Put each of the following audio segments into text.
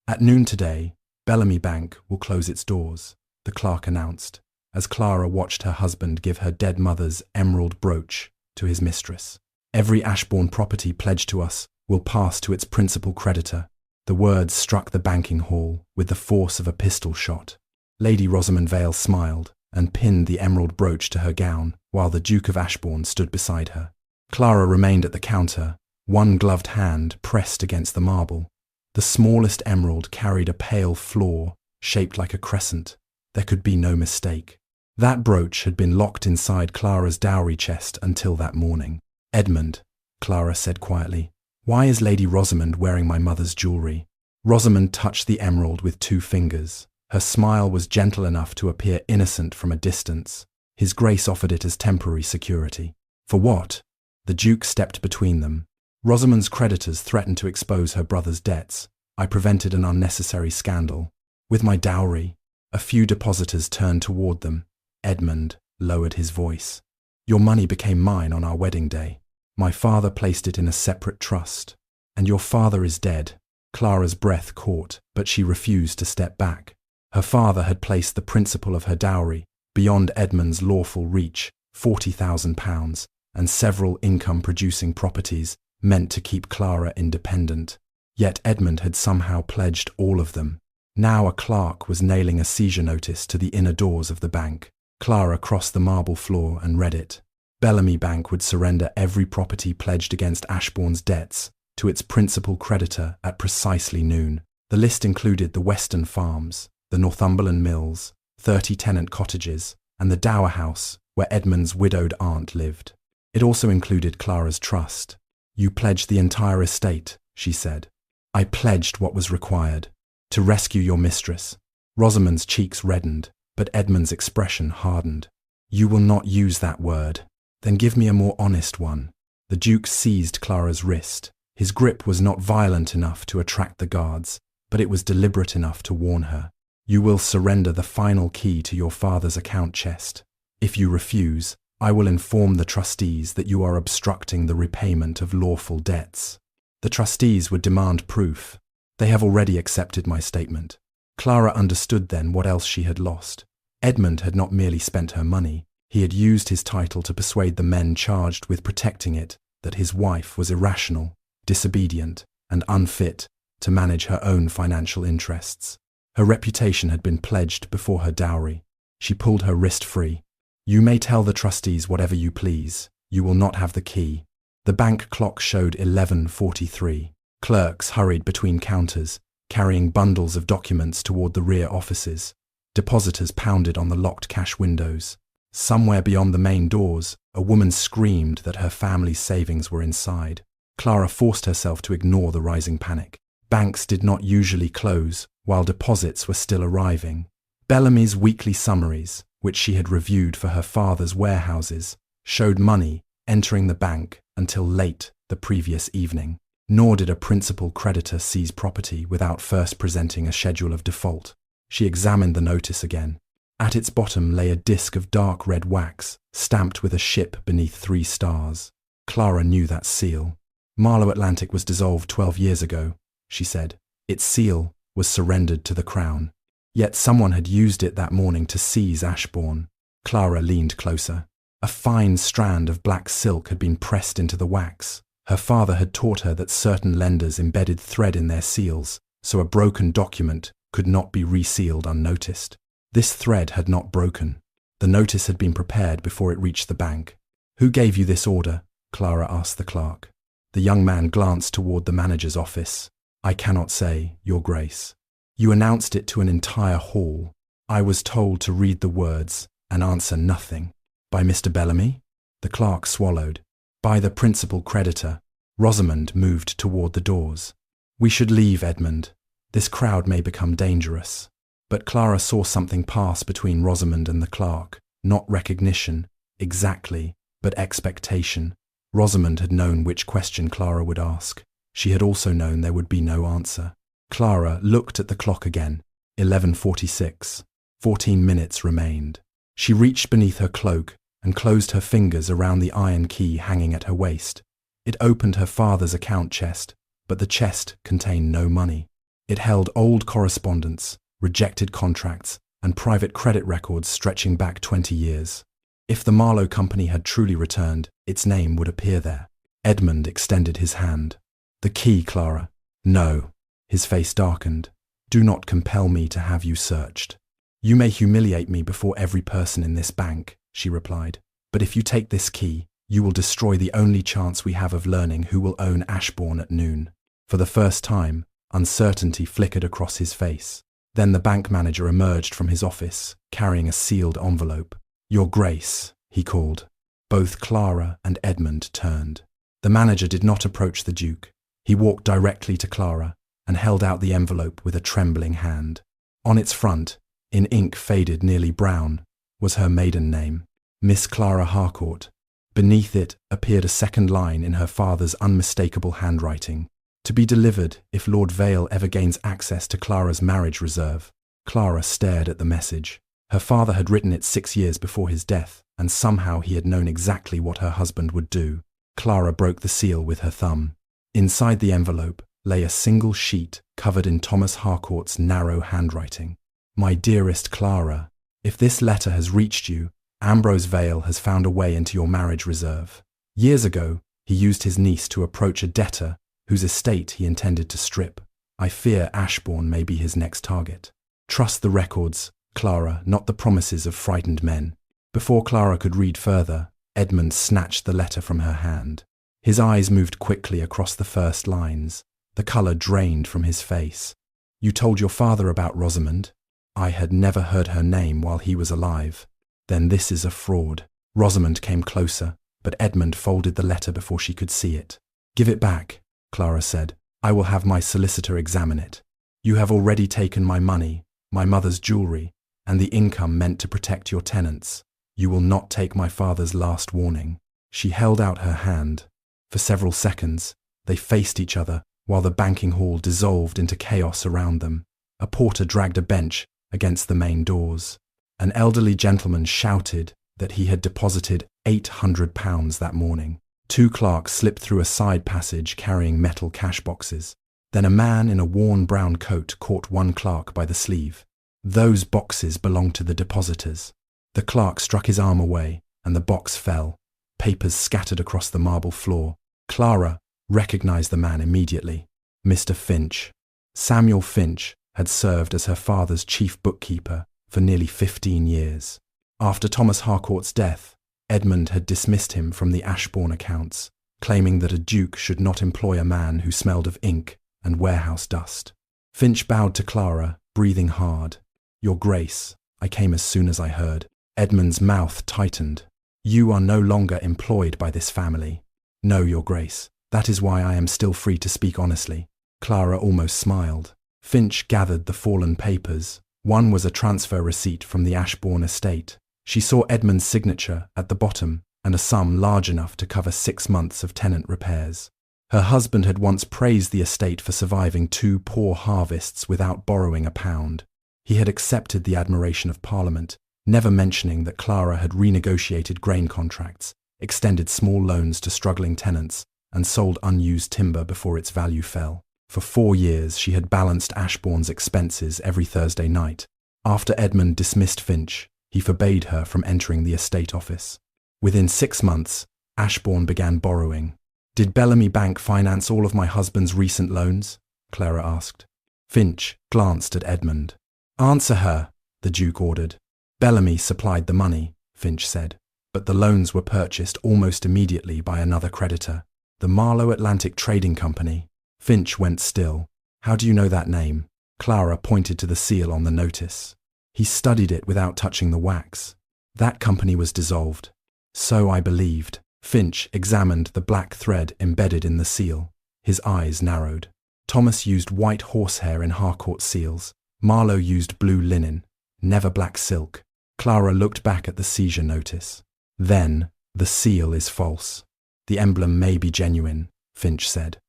At noon today, Bellamy Bank will close its doors, the clerk announced, as Clara watched her husband give her dead mother's emerald brooch to his mistress. Every Ashbourne property pledged to us will pass to its principal creditor. The words struck the banking hall with the force of a pistol shot. Lady Rosamond Vale smiled and pinned the emerald brooch to her gown while the Duke of Ashbourne stood beside her. Clara remained at the counter, one gloved hand pressed against the marble. The smallest emerald carried a pale flaw shaped like a crescent. There could be no mistake. That brooch had been locked inside Clara's dowry chest until that morning. "Edmund," Clara said quietly, "why is Lady Rosamond wearing my mother's jewellery?" Rosamond touched the emerald with 2 fingers. Her smile was gentle enough to appear innocent from a distance. His Grace offered it as temporary security. "For what?" The Duke stepped between them. "Rosamond's creditors threatened to expose her brother's debts. I prevented an unnecessary scandal. With my dowry." A few depositors turned toward them. Edmund lowered his voice. "Your money became mine on our wedding day. My father placed it in a separate trust. And your father is dead." Clara's breath caught, but she refused to step back. Her father had placed the principal of her dowry beyond Edmund's lawful reach, £40,000, and several income-producing properties meant to keep Clara independent. Yet Edmund had somehow pledged all of them. Now a clerk was nailing a seizure notice to the inner doors of the bank. Clara crossed the marble floor and read it. Bellamy Bank would surrender every property pledged against Ashbourne's debts to its principal creditor at precisely noon. The list included the Western Farms, the Northumberland Mills, 30 tenant cottages, and the dower house where Edmund's widowed aunt lived. It also included Clara's trust. "You pledged the entire estate," she said. "I pledged what was required. To rescue your mistress." Rosamond's cheeks reddened, but Edmund's expression hardened. "You will not use that word. Then give me a more honest one." The Duke seized Clara's wrist. His grip was not violent enough to attract the guards, but it was deliberate enough to warn her. "You will surrender the final key to your father's account chest. If you refuse, I will inform the trustees that you are obstructing the repayment of lawful debts. The trustees would demand proof. They have already accepted my statement." Clara understood then what else she had lost. Edmund had not merely spent her money. He had used his title to persuade the men charged with protecting it that his wife was irrational, disobedient, and unfit to manage her own financial interests. Her reputation had been pledged before her dowry. She pulled her wrist free. "You may tell the trustees whatever you please. You will not have the key." The bank clock showed 11:43. Clerks hurried between counters, carrying bundles of documents toward the rear offices. Depositors pounded on the locked cash windows. Somewhere beyond the main doors, a woman screamed that her family's savings were inside. Clara forced herself to ignore the rising panic. Banks did not usually close while deposits were still arriving. Bellamy's weekly summaries, which she had reviewed for her father's warehouses, showed money entering the bank until late the previous evening. Nor did a principal creditor seize property without first presenting a schedule of default. She examined the notice again. At its bottom lay a disc of dark red wax, stamped with a ship beneath 3 stars. Clara knew that seal. "Marlowe Atlantic was dissolved 12 years ago," she said. "Its seal was surrendered to the Crown. Yet someone had used it that morning to seize Ashbourne." Clara leaned closer. A fine strand of black silk had been pressed into the wax. Her father had taught her that certain lenders embedded thread in their seals, so a broken document could not be resealed unnoticed. This thread had not broken. The notice had been prepared before it reached the bank. "Who gave you this order?" Clara asked the clerk. The young man glanced toward the manager's office. "I cannot say, Your Grace." "You announced it to an entire hall. I was told to read the words and answer nothing." "By Mr. Bellamy?" The clerk swallowed. "By the principal creditor." Rosamond moved toward the doors. "We should leave, Edmund. This crowd may become dangerous." But Clara saw something pass between Rosamond and the clerk. Not recognition, exactly, but expectation. Rosamond had known which question Clara would ask. She had also known there would be no answer. Clara looked at the clock again. 11:46. 14 minutes remained. She reached beneath her cloak and closed her fingers around the iron key hanging at her waist. It opened her father's account chest, but the chest contained no money. It held old correspondence, rejected contracts, and private credit records stretching back 20 years. If the Marlowe Company had truly returned, its name would appear there. Edmund extended his hand. "The key, Clara." "No." His face darkened. "Do not compel me to have you searched." "You may humiliate me before every person in this bank," she replied. "But if you take this key, you will destroy the only chance we have of learning who will own Ashbourne at noon." For the first time, uncertainty flickered across his face. Then the bank manager emerged from his office, carrying a sealed envelope. "Your Grace," he called. Both Clara and Edmund turned. The manager did not approach the Duke. He walked directly to Clara and held out the envelope with a trembling hand. On its front, in ink faded nearly brown, was her maiden name, Miss Clara Harcourt. Beneath it appeared a second line in her father's unmistakable handwriting. "To be delivered if Lord Vale ever gains access to Clara's marriage reserve." Clara stared at the message. Her father had written it 6 years before his death, and somehow he had known exactly what her husband would do. Clara broke the seal with her thumb. Inside the envelope lay a single sheet covered in Thomas Harcourt's narrow handwriting. "My dearest Clara, if this letter has reached you, Ambrose Vale has found a way into your marriage reserve. Years ago, he used his niece to approach a debtor whose estate he intended to strip. I fear Ashbourne may be his next target. Trust the records, Clara, not the promises of frightened men." Before Clara could read further, Edmund snatched the letter from her hand. His eyes moved quickly across the first lines. The colour drained from his face. "You told your father about Rosamond?" "I had never heard her name while he was alive." "Then this is a fraud." Rosamond came closer, but Edmund folded the letter before she could see it. "Give it back," Clara said. "I will have my solicitor examine it. You have already taken my money, my mother's jewellery, and the income meant to protect your tenants. You will not take my father's last warning." She held out her hand. For several seconds, they faced each other while the banking hall dissolved into chaos around them. A porter dragged a bench against the main doors. An elderly gentleman shouted that he had deposited £800 that morning. 2 clerks slipped through a side passage carrying metal cash boxes. Then a man in a worn brown coat caught one clerk by the sleeve. "Those boxes belong to the depositors." The clerk struck his arm away, and the box fell. Papers scattered across the marble floor. Clara recognized the man immediately. Mr. Finch. Samuel Finch had served as her father's chief bookkeeper for nearly 15 years. After Thomas Harcourt's death, Edmund had dismissed him from the Ashbourne accounts, claiming that a duke should not employ a man who smelled of ink and warehouse dust. Finch bowed to Clara, breathing hard. "Your Grace, I came as soon as I heard." Edmund's mouth tightened. "You are no longer employed by this family." "No, Your Grace. That is why I am still free to speak honestly." Clara almost smiled. Finch gathered the fallen papers. One was a transfer receipt from the Ashbourne estate. She saw Edmund's signature at the bottom and a sum large enough to cover 6 months of tenant repairs. Her husband had once praised the estate for surviving 2 poor harvests without borrowing a pound. He had accepted the admiration of Parliament, never mentioning that Clara had renegotiated grain contracts, extended small loans to struggling tenants, and sold unused timber before its value fell. For 4 years she had balanced Ashbourne's expenses every Thursday night. After Edmund dismissed Finch, he forbade her from entering the estate office. Within 6 months, Ashbourne began borrowing. "Did Bellamy Bank finance all of my husband's recent loans?" Clara asked. Finch glanced at Edmund. "Answer her," the Duke ordered. "Bellamy supplied the money," Finch said, "but the loans were purchased almost immediately by another creditor, the Marlowe Atlantic Trading Company." Finch went still. "How do you know that name?" Clara pointed to the seal on the notice. "He studied it without touching the wax. That company was dissolved." "So I believed." Finch examined the black thread embedded in the seal. His eyes narrowed. "Thomas used white horsehair in Harcourt seals. Marlowe used blue linen, never black silk." Clara looked back at the seizure notice. "Then, the seal is false. The emblem may be genuine," Finch said,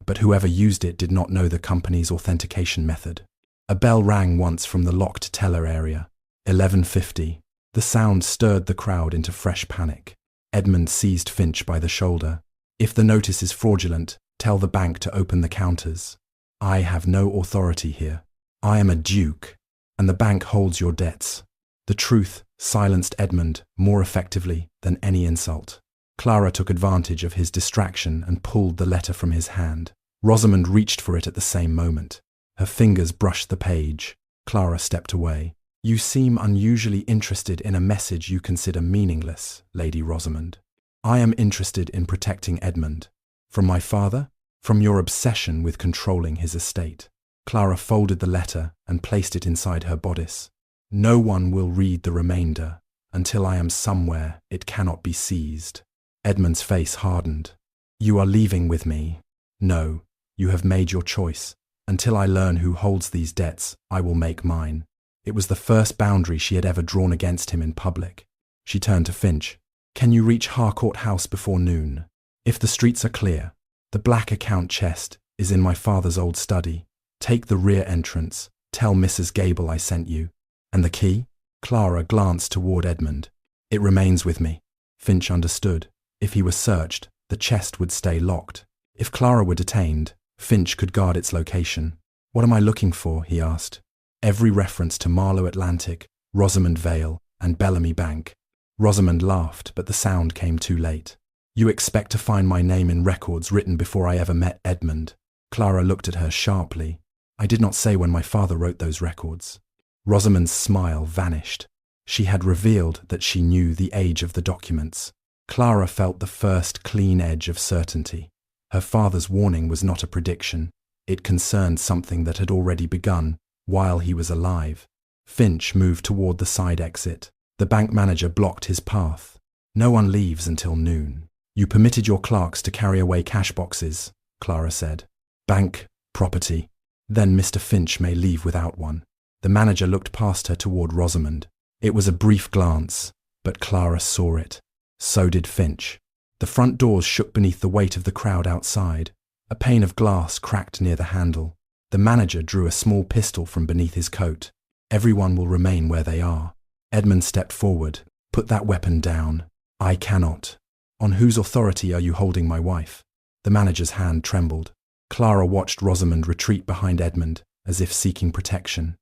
"but whoever used it did not know the company's authentication method." A bell rang once from the locked teller area. 11:50. The sound stirred the crowd into fresh panic. Edmund seized Finch by the shoulder. "If the notice is fraudulent, tell the bank to open the counters." I have no authority here. I am a duke, and the bank holds your debts. The truth silenced Edmund more effectively than any insult. Clara took advantage of his distraction and pulled the letter from his hand. Rosamond reached for it at the same moment. Her fingers brushed the page. Clara stepped away. You seem unusually interested in a message you consider meaningless, Lady Rosamond. I am interested in protecting Edmund. From my father? From your obsession with controlling his estate. Clara folded the letter and placed it inside her bodice. No one will read the remainder. Until I am somewhere, it cannot be seized. Edmund's face hardened. You are leaving with me. No, you have made your choice. Until I learn who holds these debts, I will make mine. It was the first boundary she had ever drawn against him in public. She turned to Finch. Can you reach Harcourt House before noon? If the streets are clear. The black account chest is in my father's old study. Take the rear entrance. Tell Mrs. Gable I sent you. And the key? Clara glanced toward Edmund. It remains with me. Finch understood. If he were searched, the chest would stay locked. If Clara were detained, Finch could guard its location. What am I looking for? He asked. Every reference to Marlowe Atlantic, Rosamond Vale, and Bellamy Bank. Rosamond laughed, but the sound came too late. You expect to find my name in records written before I ever met Edmund. Clara looked at her sharply. I did not say when my father wrote those records. Rosamond's smile vanished. She had revealed that she knew the age of the documents. Clara felt the first clean edge of certainty. Her father's warning was not a prediction. It concerned something that had already begun while he was alive. Finch moved toward the side exit. The bank manager blocked his path. No one leaves until noon. You permitted your clerks to carry away cash boxes, Clara said. Bank, property. Then Mr. Finch may leave without one. The manager looked past her toward Rosamond. It was a brief glance, but Clara saw it. So did Finch. The front doors shook beneath the weight of the crowd outside. A pane of glass cracked near the handle. The manager drew a small pistol from beneath his coat. Everyone will remain where they are. Edmund stepped forward. Put that weapon down. I cannot. On whose authority are you holding my wife? The manager's hand trembled. Clara watched Rosamond retreat behind Edmund, as if seeking protection.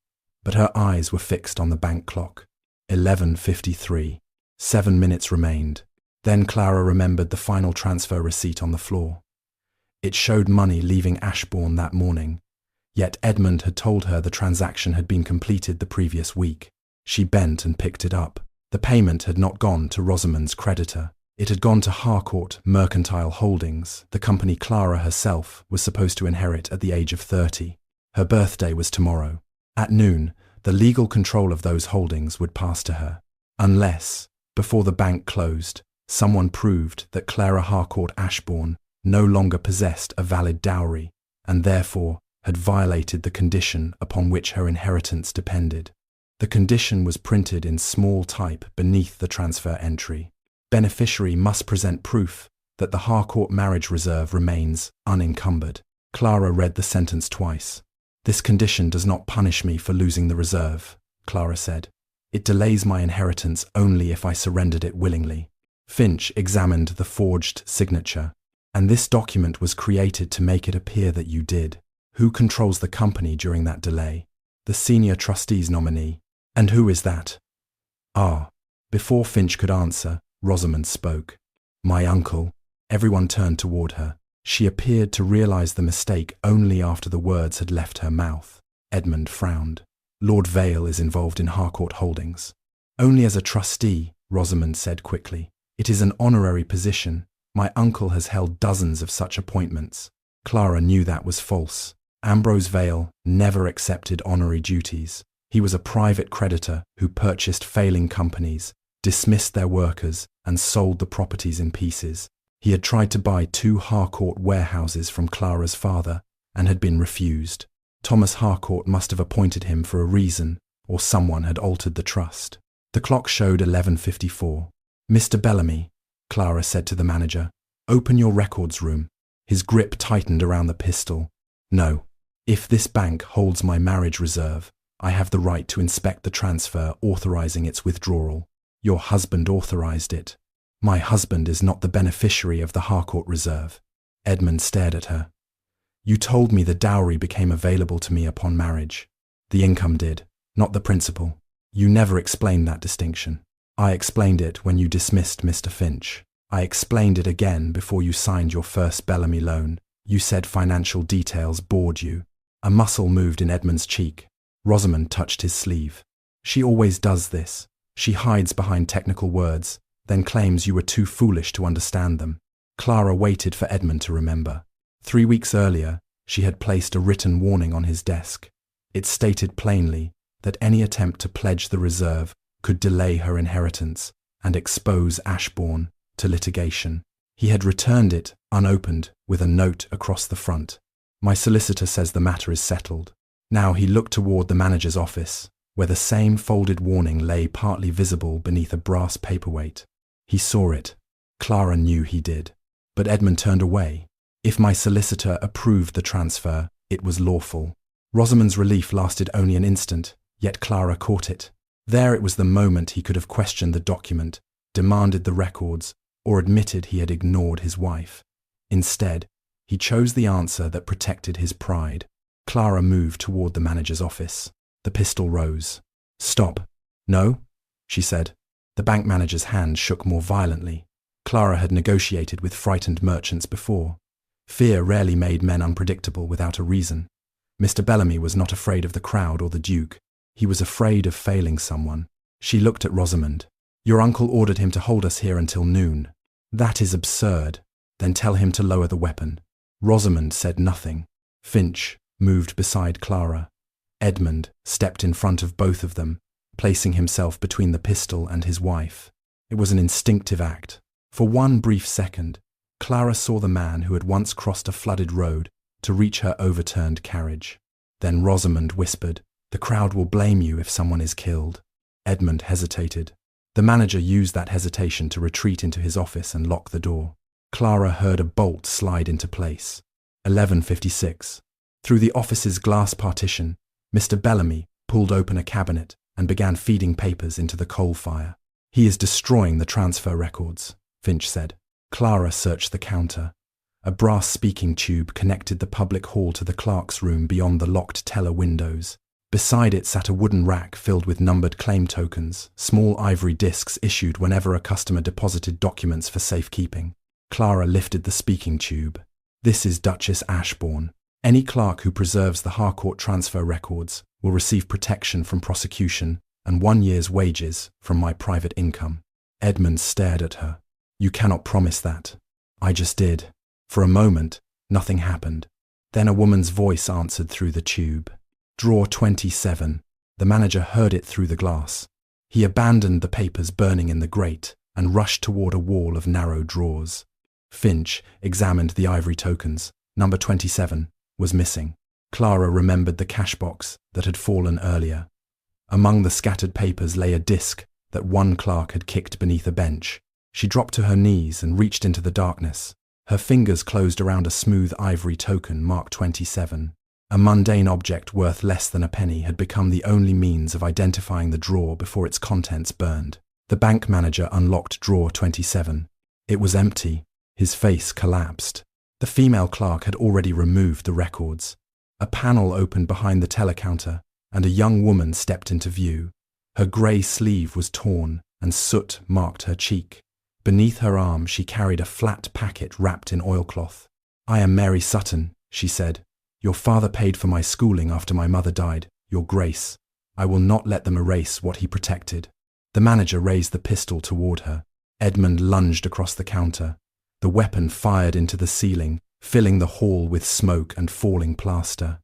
But her eyes were fixed on the bank clock. 11:53. 7 minutes remained. Then Clara remembered the final transfer receipt on the floor. It showed money leaving Ashbourne that morning. Yet Edmund had told her the transaction had been completed the previous week. She bent and picked it up. The payment had not gone to Rosamond's creditor. It had gone to Harcourt Mercantile Holdings, the company Clara herself was supposed to inherit at the age of 30. Her birthday was tomorrow. At noon, the legal control of those holdings would pass to her. Unless, before the bank closed, someone proved that Clara Harcourt Ashbourne no longer possessed a valid dowry, and therefore had violated the condition upon which her inheritance depended. The condition was printed in small type beneath the transfer entry. Beneficiary must present proof that the Harcourt marriage reserve remains unencumbered. Clara read the sentence twice. This condition does not punish me for losing the reserve, Clara said. It delays my inheritance only if I surrendered it willingly. Finch examined the forged signature. And this document was created to make it appear that you did. Who controls the company during that delay? The senior trustee's nominee. And who is that? Before Finch could answer, Rosamond spoke. My uncle. Everyone turned toward her. She appeared to realize the mistake only after the words had left her mouth. Edmund frowned. Lord Vale is involved in Harcourt Holdings. Only as a trustee, Rosamond said quickly. It is an honorary position. My uncle has held dozens of such appointments. Clara knew that was false. Ambrose Vale never accepted honorary duties. He was a private creditor who purchased failing companies, dismissed their workers, and sold the properties in pieces. He had tried to buy 2 Harcourt warehouses from Clara's father and had been refused. Thomas Harcourt must have appointed him for a reason, or someone had altered the trust. The clock showed 11:54. Mr. Bellamy, Clara said to the manager, open your records room. His grip tightened around the pistol. No. If this bank holds my marriage reserve, I have the right to inspect the transfer authorizing its withdrawal. Your husband authorized it. My husband is not the beneficiary of the Harcourt reserve. Edmund stared at her. You told me the dowry became available to me upon marriage. The income did, not the principal. You never explained that distinction. I explained it when you dismissed Mr. Finch. I explained it again before you signed your first Bellamy loan. You said financial details bored you. A muscle moved in Edmund's cheek. Rosamond touched his sleeve. She always does this. She hides behind technical words, then claims you were too foolish to understand them. Clara waited for Edmund to remember. 3 weeks earlier, she had placed a written warning on his desk. It stated plainly that any attempt to pledge the reserve could delay her inheritance and expose Ashbourne to litigation. He had returned it, unopened, with a note across the front. My solicitor says the matter is settled. Now he looked toward the manager's office, where the same folded warning lay partly visible beneath a brass paperweight. He saw it. Clara knew he did. But Edmund turned away. If my solicitor approved the transfer, it was lawful. Rosamond's relief lasted only an instant, yet Clara caught it. There it was the moment he could have questioned the document, demanded the records, or admitted he had ignored his wife. Instead, he chose the answer that protected his pride. Clara moved toward the manager's office. The pistol rose. "Stop." "No," she said. The bank manager's hand shook more violently. Clara had negotiated with frightened merchants before. Fear rarely made men unpredictable without a reason. Mr. Bellamy was not afraid of the crowd or the Duke. He was afraid of failing someone. She looked at Rosamond. "Your uncle ordered him to hold us here until noon." "That is absurd." "Then tell him to lower the weapon." Rosamond said nothing. Finch moved beside Clara. Edmund stepped in front of both of them, placing himself between the pistol and his wife. It was an instinctive act. For one brief second, Clara saw the man who had once crossed a flooded road to reach her overturned carriage. Then Rosamond whispered, "The crowd will blame you if someone is killed." Edmund hesitated. The manager used that hesitation to retreat into his office and lock the door. Clara heard a bolt slide into place. 11:56. Through the office's glass partition, Mr. Bellamy pulled open a cabinet and began feeding papers into the coal fire. "He is destroying the transfer records," Finch said. Clara searched the counter. A brass speaking tube connected the public hall to the clerk's room beyond the locked teller windows. Beside it sat a wooden rack filled with numbered claim tokens, small ivory discs issued whenever a customer deposited documents for safekeeping. Clara lifted the speaking tube. "This is Duchess Ashbourne. Any clerk who preserves the Harcourt transfer records will receive protection from prosecution and 1 year's wages from my private income." Edmund stared at her. "You cannot promise that." "I just did." For a moment, nothing happened. Then a woman's voice answered through the tube. "Drawer 27. The manager heard it through the glass. He abandoned the papers burning in the grate and rushed toward a wall of narrow drawers. Finch examined the ivory tokens. Number 27 was missing. Clara remembered the cash box that had fallen earlier. Among the scattered papers lay a disc that one clerk had kicked beneath a bench. She dropped to her knees and reached into the darkness. Her fingers closed around a smooth ivory token marked 27. A mundane object worth less than a penny had become the only means of identifying the drawer before its contents burned. The bank manager unlocked drawer 27. It was empty. His face collapsed. The female clerk had already removed the records. A panel opened behind the teller counter, and a young woman stepped into view. Her grey sleeve was torn, and soot marked her cheek. Beneath her arm she carried a flat packet wrapped in oilcloth. "I am Mary Sutton," she said. "Your father paid for my schooling after my mother died, Your Grace. I will not let them erase what he protected." The manager raised the pistol toward her. Edmund lunged across the counter. The weapon fired into the ceiling, filling the hall with smoke and falling plaster.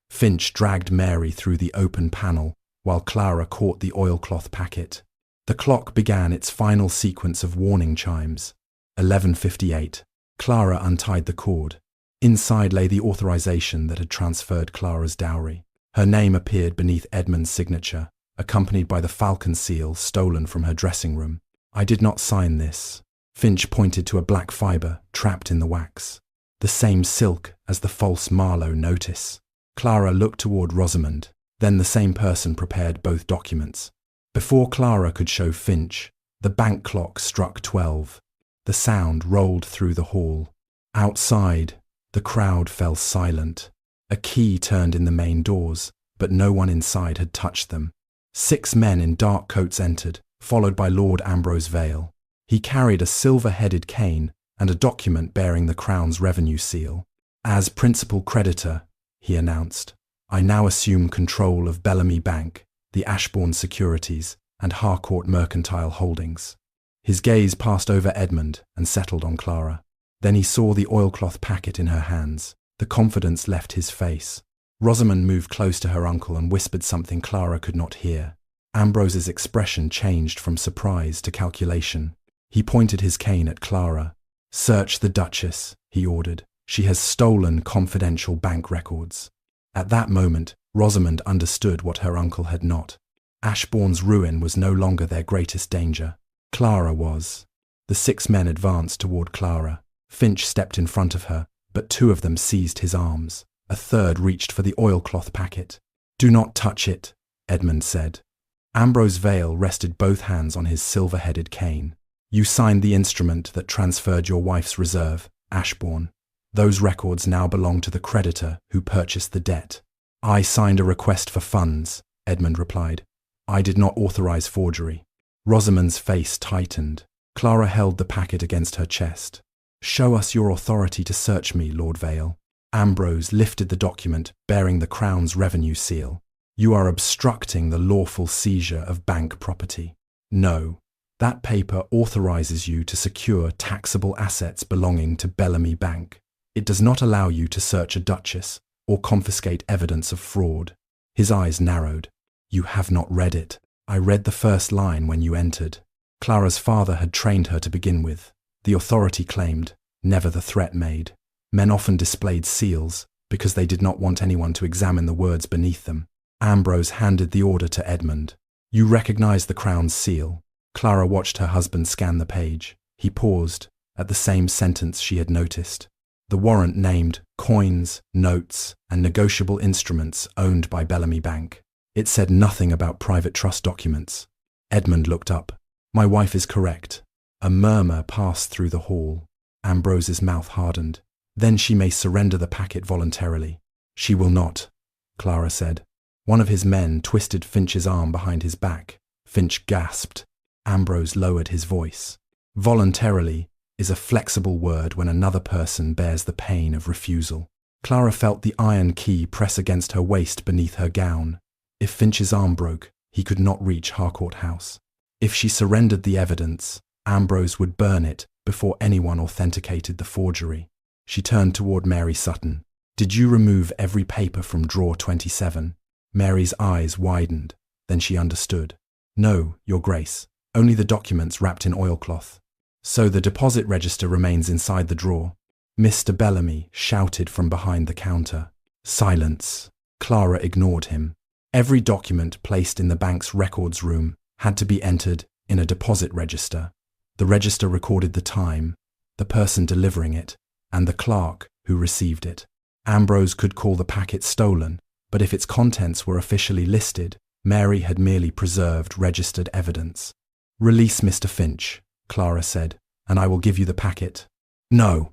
Finch dragged Mary through the open panel, while Clara caught the oilcloth packet. The clock began its final sequence of warning chimes. 11:58. Clara untied the cord. Inside lay the authorization that had transferred Clara's dowry. Her name appeared beneath Edmund's signature, accompanied by the falcon seal stolen from her dressing room. "I did not sign this." Finch pointed to a black fibre trapped in the wax. "The same silk as the false Marlowe notice." Clara looked toward Rosamond. Then the same person prepared both documents. Before Clara could show Finch, the bank clock struck 12. The sound rolled through the hall. Outside, The crowd fell silent. A key turned in the main doors, but no one inside had touched them. 6 men in dark coats entered, followed by Lord Ambrose Vale. He carried a silver-headed cane and a document bearing the Crown's revenue seal. "As principal creditor," he announced, "I now assume control of Bellamy Bank, the Ashbourne Securities, and Harcourt Mercantile Holdings." His gaze passed over Edmund and settled on Clara. Then he saw the oilcloth packet in her hands. The confidence left his face. Rosamond moved close to her uncle and whispered something Clara could not hear. Ambrose's expression changed from surprise to calculation. He pointed his cane at Clara. "Search the Duchess," he ordered. "She has stolen confidential bank records." At that moment, Rosamond understood what her uncle had not. Ashbourne's ruin was no longer their greatest danger. Clara was. The 6 men advanced toward Clara. Finch stepped in front of her, but 2 of them seized his arms. A third reached for the oilcloth packet. "Do not touch it," Edmund said. Ambrose Vale rested both hands on his silver-headed cane. "You signed the instrument that transferred your wife's reserve, Ashbourne. Those records now belong to the creditor who purchased the debt." "I signed a request for funds," Edmund replied. "I did not authorize forgery." Rosamond's face tightened. Clara held the packet against her chest. "Show us your authority to search me, Lord Vale." Ambrose lifted the document bearing the Crown's revenue seal. "You are obstructing the lawful seizure of bank property." "No. That paper authorizes you to secure taxable assets belonging to Bellamy Bank. It does not allow you to search a duchess or confiscate evidence of fraud." His eyes narrowed. "You have not read it. I read the first line when you entered." Clara's father had trained her to begin with. The authority claimed, never the threat made. Men often displayed seals because they did not want anyone to examine the words beneath them. Ambrose handed the order to Edmund. "You recognize the Crown's seal." Clara watched her husband scan the page. He paused at the same sentence she had noticed. The warrant named coins, notes, and negotiable instruments owned by Bellamy Bank. It said nothing about private trust documents. Edmund looked up. "My wife is correct." A murmur passed through the hall. Ambrose's mouth hardened. "Then she may surrender the packet voluntarily." "She will not," Clara said. One of his men twisted Finch's arm behind his back. Finch gasped. Ambrose lowered his voice. "Voluntarily is a flexible word when another person bears the pain of refusal." Clara felt the iron key press against her waist beneath her gown. If Finch's arm broke, he could not reach Harcourt House. If she surrendered the evidence, Ambrose would burn it before anyone authenticated the forgery. She turned toward Mary Sutton. "Did you remove every paper from drawer 27? Mary's eyes widened. Then she understood. "No, Your Grace. Only the documents wrapped in oilcloth." "So the deposit register remains inside the drawer." Mr. Bellamy shouted from behind the counter. "Silence." Clara ignored him. Every document placed in the bank's records room had to be entered in a deposit register. The register recorded the time, the person delivering it, and the clerk who received it. Ambrose could call the packet stolen, but if its contents were officially listed, Mary had merely preserved registered evidence. "Release Mr. Finch," Clara said, "and I will give you the packet." "No,"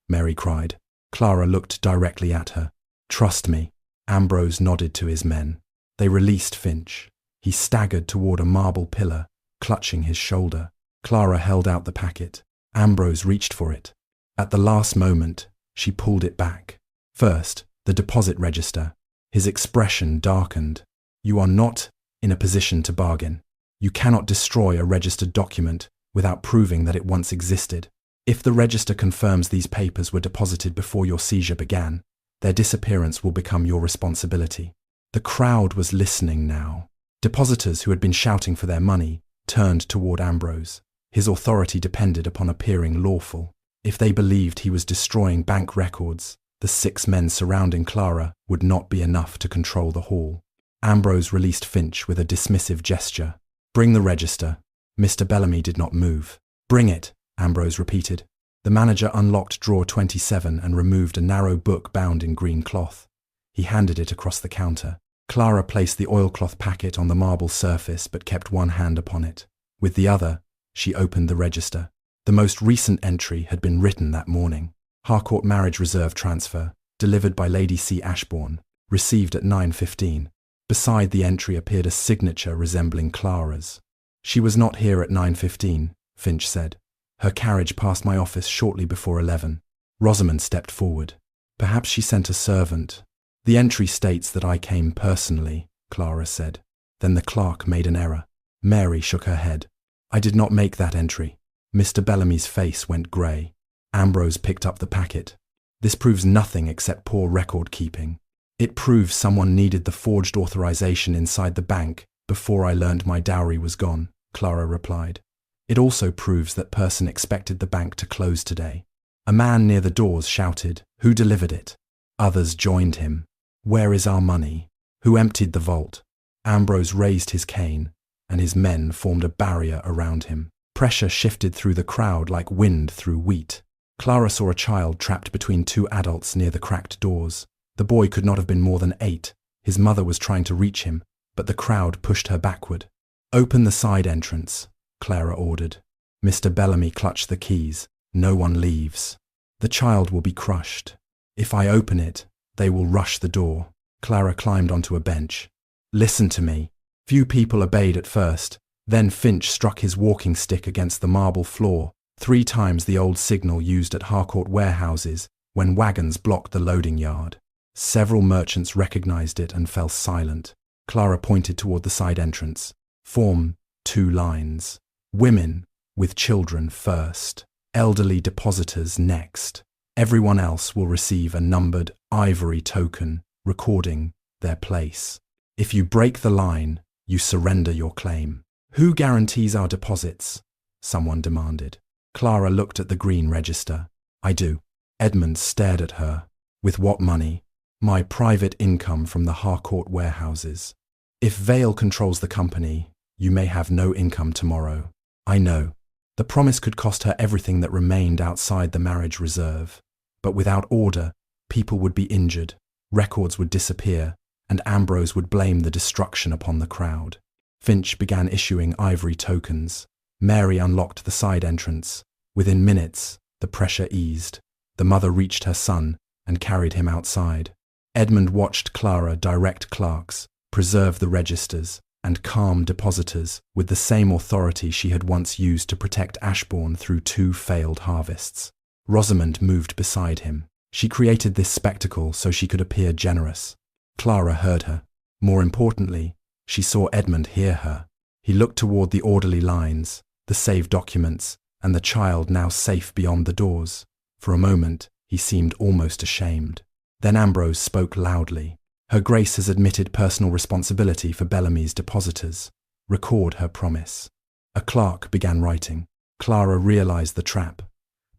Mary cried. Clara looked directly at her. "Trust me." Ambrose nodded to his men. They released Finch. He staggered toward a marble pillar, clutching his shoulder. Clara held out the packet. Ambrose reached for it. At the last moment, she pulled it back. First, the deposit register. His expression darkened. "You are not in a position to bargain. You cannot destroy a registered document without proving that it once existed. If the register confirms these papers were deposited before your seizure began, their disappearance will become your responsibility." The crowd was listening now. Depositors who had been shouting for their money turned toward Ambrose. His authority depended upon appearing lawful. If they believed he was destroying bank records, the 6 men surrounding Clara would not be enough to control the hall. Ambrose released Finch with a dismissive gesture. "Bring the register." Mr. Bellamy did not move. "Bring it," Ambrose repeated. The manager unlocked drawer 27 and removed a narrow book bound in green cloth. He handed it across the counter. Clara placed the oilcloth packet on the marble surface but kept one hand upon it. With the other, she opened the register. The most recent entry had been written that morning. Harcourt Marriage Reserve Transfer, delivered by Lady C. Ashbourne, received at 9:15. Beside the entry appeared a signature resembling Clara's. She was not here at 9:15, Finch said. Her carriage passed my office shortly before 11. Rosamond stepped forward. Perhaps she sent a servant. The entry states that I came personally, Clara said. Then the clerk made an error. Mary shook her head. I did not make that entry. Mr. Bellamy's face went grey. Ambrose picked up the packet. This proves nothing except poor record-keeping. It proves someone needed the forged authorization inside the bank before I learned my dowry was gone, Clara replied. It also proves that person expected the bank to close today. A man near the doors shouted, "Who delivered it?" Others joined him. "Where is our money? Who emptied the vault?" Ambrose raised his cane, and his men formed a barrier around him. Pressure shifted through the crowd like wind through wheat. Clara saw a child trapped between two adults near the cracked doors. The boy could not have been more than 8. His mother was trying to reach him, but the crowd pushed her backward. "Open the side entrance," Clara ordered. Mr. Bellamy clutched the keys. "No one leaves. The child will be crushed. If I open it, they will rush the door." Clara climbed onto a bench. "Listen to me." Few people obeyed at first. Then Finch struck his walking stick against the marble floor, 3 times the old signal used at Harcourt warehouses when wagons blocked the loading yard. Several merchants recognized it and fell silent. Clara pointed toward the side entrance. "Form 2 lines. Women with children first. Elderly depositors next. Everyone else will receive a numbered ivory token recording their place. If you break the line, you surrender your claim." "Who guarantees our deposits?" someone demanded. Clara looked at the green register. "I do." Edmund stared at her. "With what money?" "My private income from the Harcourt warehouses. If Vale controls the company, you may have no income tomorrow." "I know." The promise could cost her everything that remained outside the marriage reserve. But without order, people would be injured, records would disappear, and Ambrose would blame the destruction upon the crowd. Finch began issuing ivory tokens. Mary unlocked the side entrance. Within minutes, the pressure eased. The mother reached her son and carried him outside. Edmund watched Clara direct clerks, preserve the registers, and calm depositors with the same authority she had once used to protect Ashbourne through 2 failed harvests. Rosamond moved beside him. She created this spectacle so she could appear generous. Clara heard her. More importantly, she saw Edmund hear her. He looked toward the orderly lines, the saved documents, and the child now safe beyond the doors. For a moment, he seemed almost ashamed. Then Ambrose spoke loudly. "Her Grace has admitted personal responsibility for Bellamy's depositors. Record her promise." A clerk began writing. Clara realized the trap.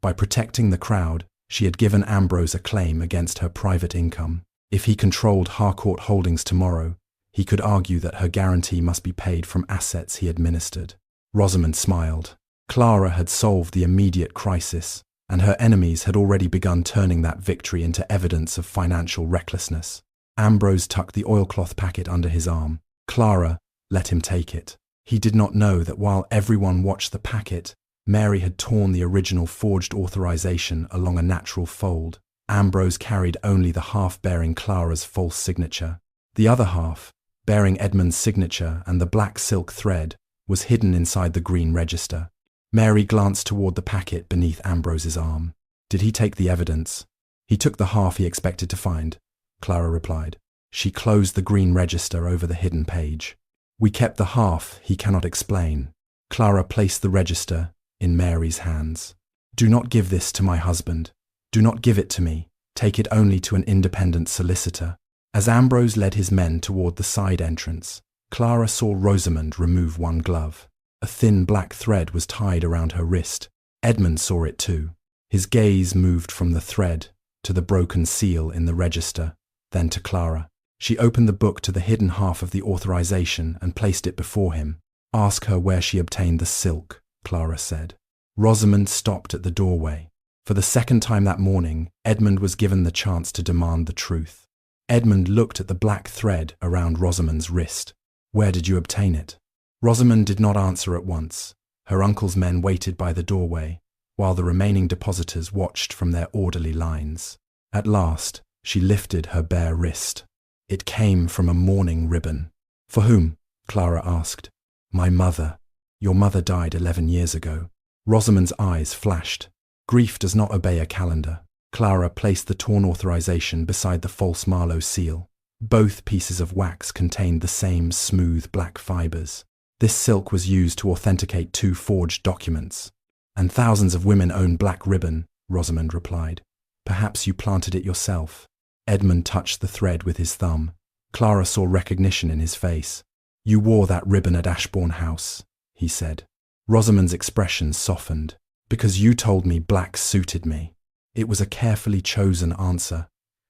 By protecting the crowd, she had given Ambrose a claim against her private income. If he controlled Harcourt Holdings tomorrow, he could argue that her guarantee must be paid from assets he administered. Rosamond smiled. Clara had solved the immediate crisis, and her enemies had already begun turning that victory into evidence of financial recklessness. Ambrose tucked the oilcloth packet under his arm. Clara let him take it. He did not know that while everyone watched the packet, Mary had torn the original forged authorization along a natural fold. Ambrose carried only the half bearing Clara's false signature. The other half, bearing Edmund's signature and the black silk thread, was hidden inside the green register. Mary glanced toward the packet beneath Ambrose's arm. Did he take the evidence? He took the half he expected to find, Clara replied. She closed the green register over the hidden page. We kept the half he cannot explain. Clara placed the register in Mary's hands. Do not give this to my husband. Do not give it to me. Take it only to an independent solicitor. As Ambrose led his men toward the side entrance, Clara saw Rosamond remove one glove. A thin black thread was tied around her wrist. Edmund saw it too. His gaze moved from the thread to the broken seal in the register, then to Clara. She opened the book to the hidden half of the authorization and placed it before him. Ask her where she obtained the silk, Clara said. Rosamond stopped at the doorway. For the second time that morning, Edmund was given the chance to demand the truth. Edmund looked at the black thread around Rosamond's wrist. Where did you obtain it? Rosamond did not answer at once. Her uncle's men waited by the doorway. while the remaining depositors watched from their orderly lines. At last, she lifted her bare wrist. It came from a mourning ribbon. "For whom?" Clara asked. "My mother. Your mother died 11 years ago." Rosamond's eyes flashed. Grief does not obey a calendar. Clara placed the torn authorization beside the false Marlowe seal. Both pieces of wax contained the same smooth black fibers. This silk was used to authenticate 2 forged documents. "And thousands of women own black ribbon," Rosamond replied. "Perhaps you planted it yourself." Edmund touched the thread with his thumb. Clara saw recognition in his face. "You wore that ribbon at Ashbourne House," he said. Rosamond's expression softened. "Because you told me black suited me." It was a carefully chosen answer.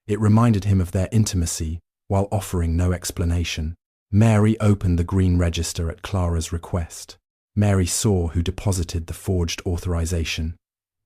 It reminded him of their intimacy while offering no explanation. Mary opened the green register at Clara's request. Mary saw who deposited the forged authorization.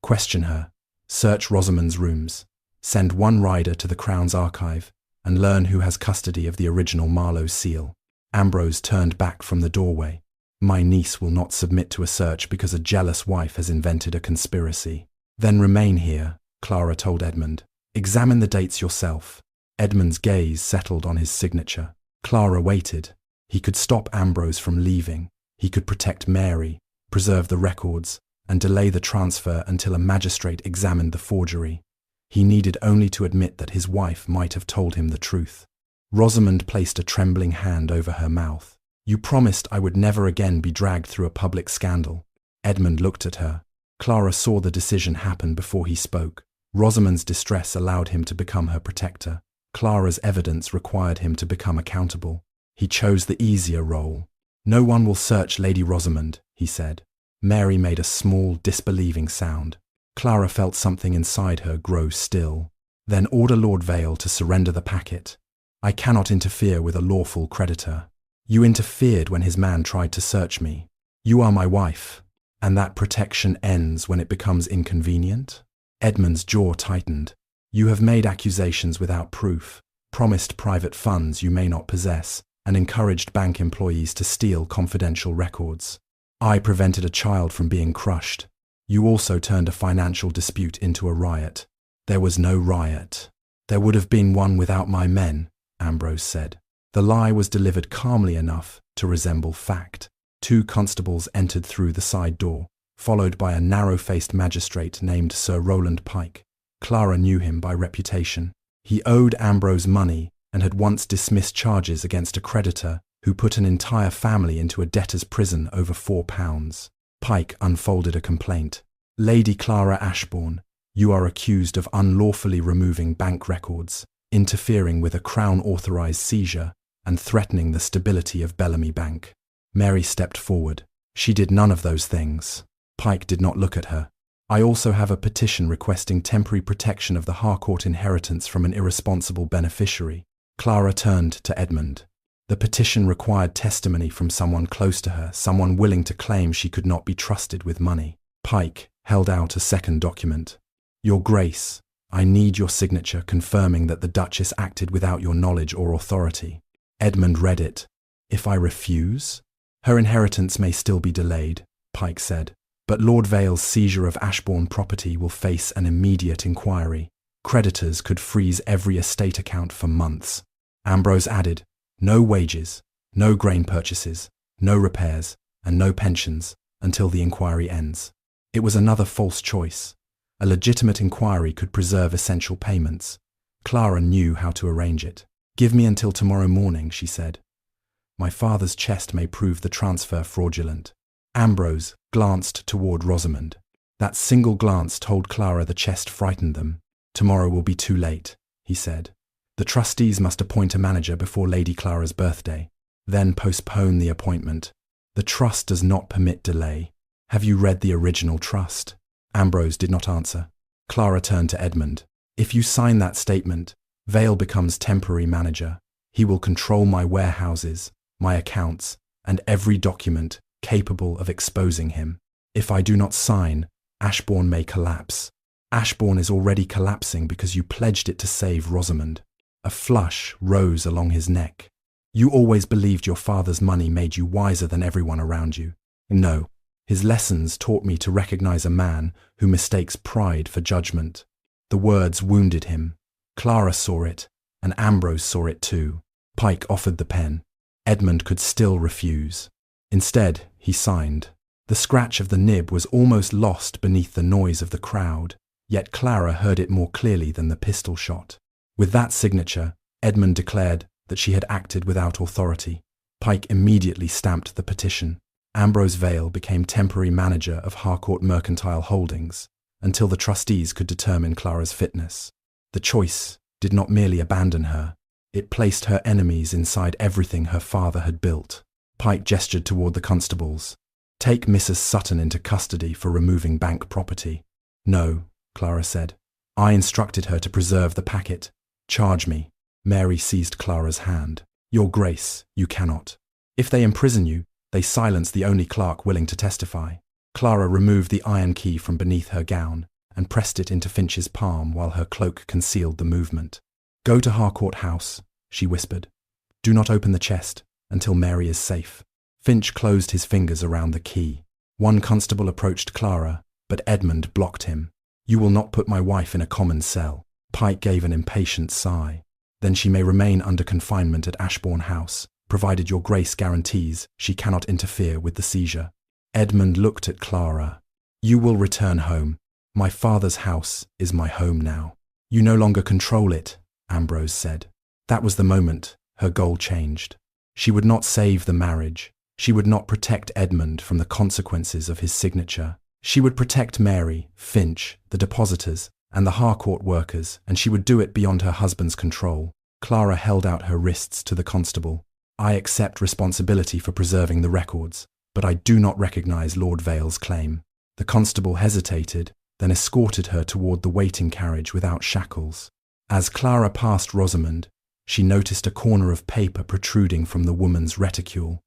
"Question her. Search Rosamond's rooms. Send 1 rider to the Crown's archive and learn who has custody of the original Marlowe seal." Ambrose turned back from the doorway. "My niece will not submit to a search because a jealous wife has invented a conspiracy." "Then remain here," Clara told Edmund. "Examine the dates yourself." Edmund's gaze settled on his signature. Clara waited. He could stop Ambrose from leaving. He could protect Mary, preserve the records, and delay the transfer until a magistrate examined the forgery. He needed only to admit that his wife might have told him the truth. Rosamond placed a trembling hand over her mouth. "You promised I would never again be dragged through a public scandal." Edmund looked at her. Clara saw the decision happen before he spoke. Rosamond's distress allowed him to become her protector. Clara's evidence required him to become accountable. He chose the easier role. "No one will search Lady Rosamond," he said. Mary made a small, disbelieving sound. Clara felt something inside her grow still. "Then order Lord Vale to surrender the packet. I cannot interfere with a lawful creditor. You interfered when his man tried to search me. You are my wife, and that protection ends when it becomes inconvenient." Edmund's jaw tightened. "You have made accusations without proof, promised private funds you may not possess, and encouraged bank employees to steal confidential records. I prevented a child from being crushed. You also turned a financial dispute into a riot." "There was no riot. There would have been one without my men," Ambrose said. The lie was delivered calmly enough to resemble fact. 2 constables entered through the side door, followed by a narrow-faced magistrate named Sir Rowland Pike. Clara knew him by reputation. He owed Ambrose money and had once dismissed charges against a creditor who put an entire family into a debtor's prison over £4. Pike unfolded a complaint. "Lady Clara Ashbourne, you are accused of unlawfully removing bank records, interfering with a Crown-authorized seizure, and threatening the stability of Bellamy Bank." Mary stepped forward. "She did none of those things." Pike did not look at her. "I also have a petition requesting temporary protection of the Harcourt inheritance from an irresponsible beneficiary." Clara turned to Edmund. The petition required testimony from someone close to her, someone willing to claim she could not be trusted with money. Pike held out a second document. "Your Grace, I need your signature confirming that the Duchess acted without your knowledge or authority." Edmund read it. "If I refuse?" "Her inheritance may still be delayed," Pike said. "But Lord Vale's seizure of Ashbourne property will face an immediate inquiry. Creditors could freeze every estate account for months." Ambrose added, "No wages, no grain purchases, no repairs, and no pensions until the inquiry ends." It was another false choice. A legitimate inquiry could preserve essential payments. Clara knew how to arrange it. "Give me until tomorrow morning," she said. "My father's chest may prove the transfer fraudulent." Ambrose glanced toward Rosamond. That single glance told Clara the chest frightened them. "Tomorrow will be too late," he said. "The trustees must appoint a manager before Lady Clara's birthday, then postpone the appointment. The trust does not permit delay. Have you read the original trust?" Ambrose did not answer. Clara turned to Edmund. "If you sign that statement, Vale becomes temporary manager. He will control my warehouses, my accounts, and every document capable of exposing him. If I do not sign, Ashbourne may collapse. Ashbourne is already collapsing because you pledged it to save Rosamond." A flush rose along his neck. "You always believed your father's money made you wiser than everyone around you." "No, His lessons taught me to recognize a man who mistakes pride for judgment. The words wounded him. Clara saw it, and Ambrose saw it too. Pike offered the pen. Edmund could still refuse. Instead, he signed. The scratch of the nib was almost lost beneath the noise of the crowd, yet Clara heard it more clearly than the pistol shot. With that signature, Edmund declared that she had acted without authority. Pike immediately stamped the petition. Ambrose Vale became temporary manager of Harcourt Mercantile Holdings until the trustees could determine Clara's fitness. The choice did not merely abandon her, it placed her enemies inside everything her father had built. Pike gestured toward the constables. "Take Mrs. Sutton into custody for removing bank property." "No," Clara said. "I instructed her to preserve the packet. Charge me." Mary seized Clara's hand. "Your Grace, you cannot. If they imprison you, they silence the only clerk willing to testify." Clara removed the iron key from beneath her gown and pressed it into Finch's palm while her cloak concealed the movement. "Go to Harcourt House," she whispered. "Do not open the chest until Mary is safe." Finch closed his fingers around the key. One constable approached Clara, but Edmund blocked him. "You will not put my wife in a common cell." Pike gave an impatient sigh. "Then she may remain under confinement at Ashbourne House, provided your Grace guarantees she cannot interfere with the seizure." Edmund looked at Clara. "You will return home. My father's house is my home now." "You no longer control it," Ambrose said. That was the moment her goal changed. She would not save the marriage. She would not protect Edmund from the consequences of his signature. She would protect Mary, Finch, the depositors, and the Harcourt workers, and she would do it beyond her husband's control. Clara held out her wrists to the constable. "I accept responsibility for preserving the records, but I do not recognize Lord Vale's claim." The constable hesitated, then escorted her toward the waiting carriage without shackles. As Clara passed Rosamond, she noticed a corner of paper protruding from the woman's reticule.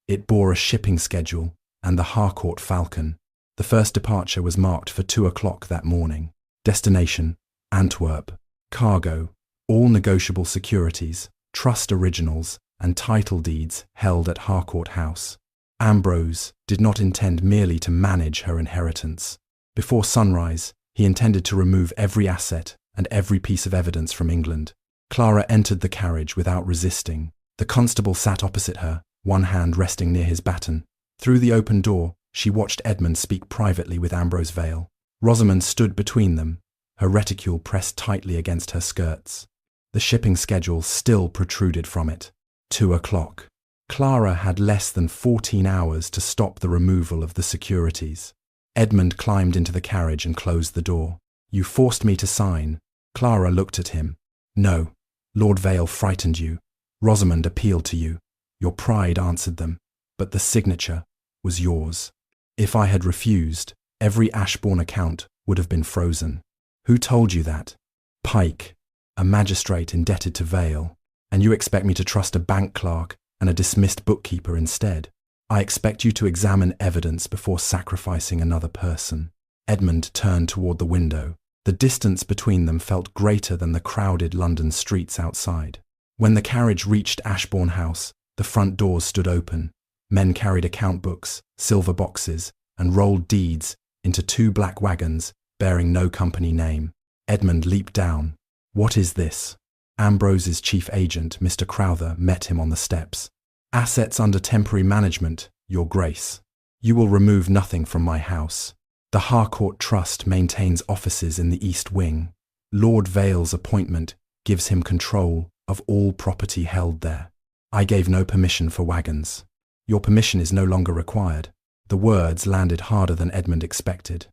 It bore a shipping schedule and the Harcourt Falcon. The first departure was marked for 2 o'clock that morning. Destination, Antwerp. Cargo, all negotiable securities, trust originals, and title deeds held at Harcourt House. Ambrose did not intend merely to manage her inheritance. Before sunrise, he intended to remove every asset and every piece of evidence from England. Clara entered the carriage without resisting. The constable sat opposite her, one hand resting near his baton. Through the open door, she watched Edmund speak privately with Ambrose Vale. Rosamond stood between them, her reticule pressed tightly against her skirts. The shipping schedule still protruded from it. 2 o'clock. Clara had less than 14 hours to stop the removal of the securities. Edmund climbed into the carriage and closed the door. "You forced me to sign." Clara looked at him. "No, Lord Vale frightened you. Rosamond appealed to you. Your pride answered them, but the signature was yours. If I had refused, every Ashbourne account would have been frozen." "Who told you that?" "Pike, a magistrate indebted to Vale. And you expect me to trust a bank clerk and a dismissed bookkeeper instead? I expect you to examine evidence before sacrificing another person." Edmund turned toward the window. The distance between them felt greater than the crowded London streets outside. When the carriage reached Ashbourne House, the front doors stood open. Men carried account books, silver boxes, and rolled deeds into 2 black wagons bearing no company name. Edmund leaped down. "What is this?" Ambrose's chief agent, Mr. Crowther, met him on the steps. "Assets under temporary management, Your Grace. You will remove nothing from my house. The Harcourt Trust maintains offices in the East Wing. Lord Vale's appointment gives him control of all property held there. I gave no permission for wagons. Your permission is no longer required." The words landed harder than Edmund expected.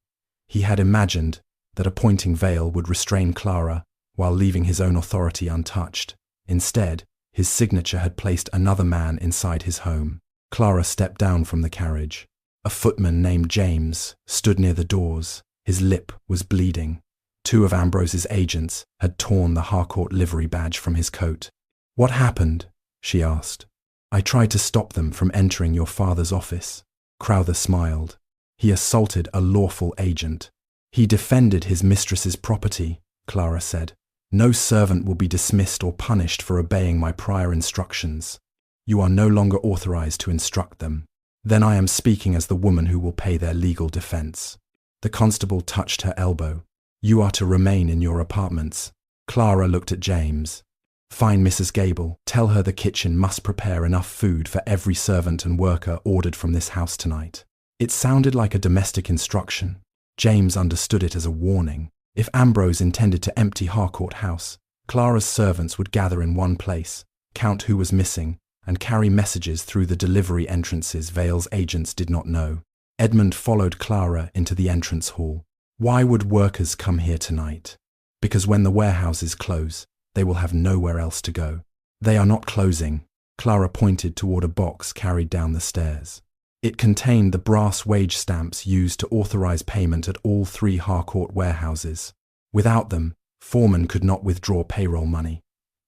He had imagined that appointing Vale would restrain Clara while leaving his own authority untouched. Instead, his signature had placed another man inside his home. Clara stepped down from the carriage. A footman named James stood near the doors. His lip was bleeding. 2 of Ambrose's agents had torn the Harcourt livery badge from his coat. "What happened?" she asked. "I tried to stop them from entering your father's office." Crowther smiled. "He assaulted a lawful agent." "He defended his mistress's property," Clara said. "No servant will be dismissed or punished for obeying my prior instructions. You are no longer authorized to instruct them." Then I am speaking as the woman who will pay their legal defense. The constable touched her elbow. You are to remain in your apartments. Clara looked at James. Fine, Mrs. Gable, tell her the kitchen must prepare enough food for every servant and worker ordered from this house tonight. It sounded like a domestic instruction. James understood it as a warning. If Ambrose intended to empty Harcourt House, Clara's servants would gather in one place, count who was missing, and carry messages through the delivery entrances Vale's agents did not know. Edmund followed Clara into the entrance hall. Why would workers come here tonight? Because when the warehouses close, they will have nowhere else to go. They are not closing. Clara pointed toward a box carried down the stairs. It contained the brass wage stamps used to authorize payment at all 3 Harcourt warehouses. Without them, foremen could not withdraw payroll money.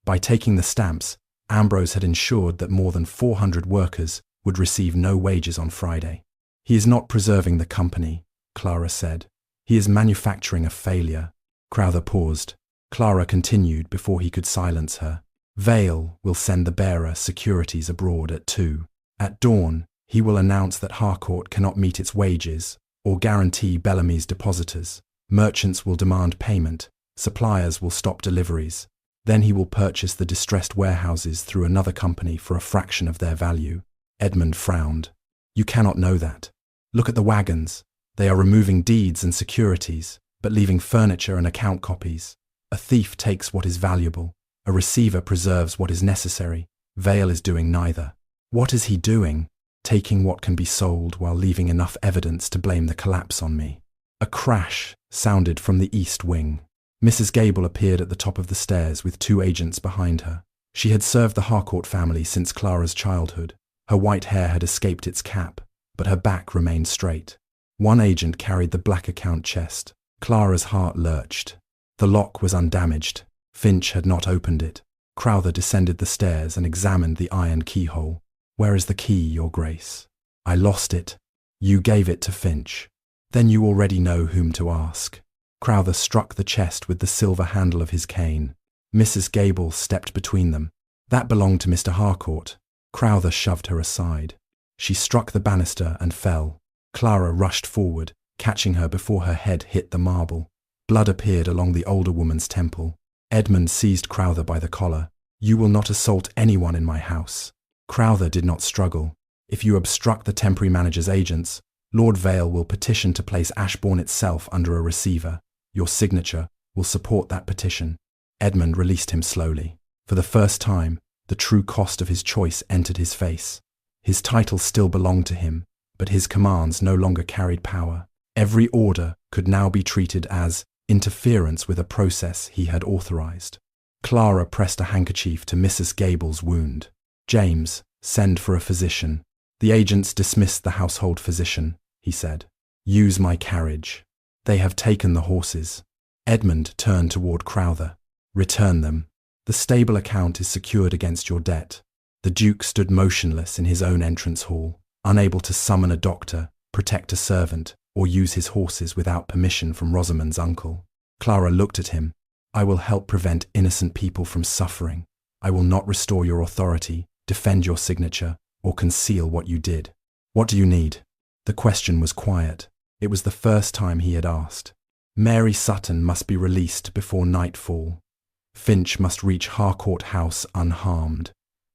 By taking the stamps, Ambrose had ensured that more than 400 workers would receive no wages on Friday. He is not preserving the company, Clara said. He is manufacturing a failure. Crowther paused. Clara continued before he could silence her. Vale will send the bearer securities abroad at 2. At dawn, he will announce that Harcourt cannot meet its wages or guarantee Bellamy's depositors. Merchants will demand payment. Suppliers will stop deliveries. Then he will purchase the distressed warehouses through another company for a fraction of their value. Edmund frowned. You cannot know that. Look at the wagons. They are removing deeds and securities, but leaving furniture and account copies. A thief takes what is valuable. A receiver preserves what is necessary. Vale is doing neither. What is he doing? Taking what can be sold while leaving enough evidence to blame the collapse on me. A crash sounded from the east wing. Mrs. Gable appeared at the top of the stairs with 2 agents behind her. She had served the Harcourt family since Clara's childhood. Her white hair had escaped its cap, but her back remained straight. One agent carried the black account chest. Clara's heart lurched. The lock was undamaged. Finch had not opened it. Crowther descended the stairs and examined the iron keyhole. Where is the key, Your Grace? I lost it. You gave it to Finch. Then you already know whom to ask. Crowther struck the chest with the silver handle of his cane. Mrs. Gable stepped between them. That belonged to Mr. Harcourt. Crowther shoved her aside. She struck the banister and fell. Clara rushed forward, catching her before her head hit the marble. Blood appeared along the older woman's temple. Edmund seized Crowther by the collar. You will not assault anyone in my house. Crowther did not struggle. If you obstruct the temporary manager's agents, Lord Vale will petition to place Ashbourne itself under a receiver. Your signature will support that petition. Edmund released him slowly. For the first time, the true cost of his choice entered his face. His title still belonged to him, but his commands no longer carried power. Every order could now be treated as interference with a process he had authorized. Clara pressed a handkerchief to Mrs. Gable's wound. James, send for a physician. The agents dismissed the household physician, he said. Use my carriage. They have taken the horses. Edmund turned toward Crowther. Return them. The stable account is secured against your debt. The Duke stood motionless in his own entrance hall, unable to summon a doctor, protect a servant, or use his horses without permission from Rosamond's uncle. Clara looked at him. I will help prevent innocent people from suffering. I will not restore your authority, defend your signature, or conceal what you did. What do you need? The question was quiet. It was the first time he had asked. Mary Sutton must be released before nightfall. Finch must reach Harcourt House unharmed,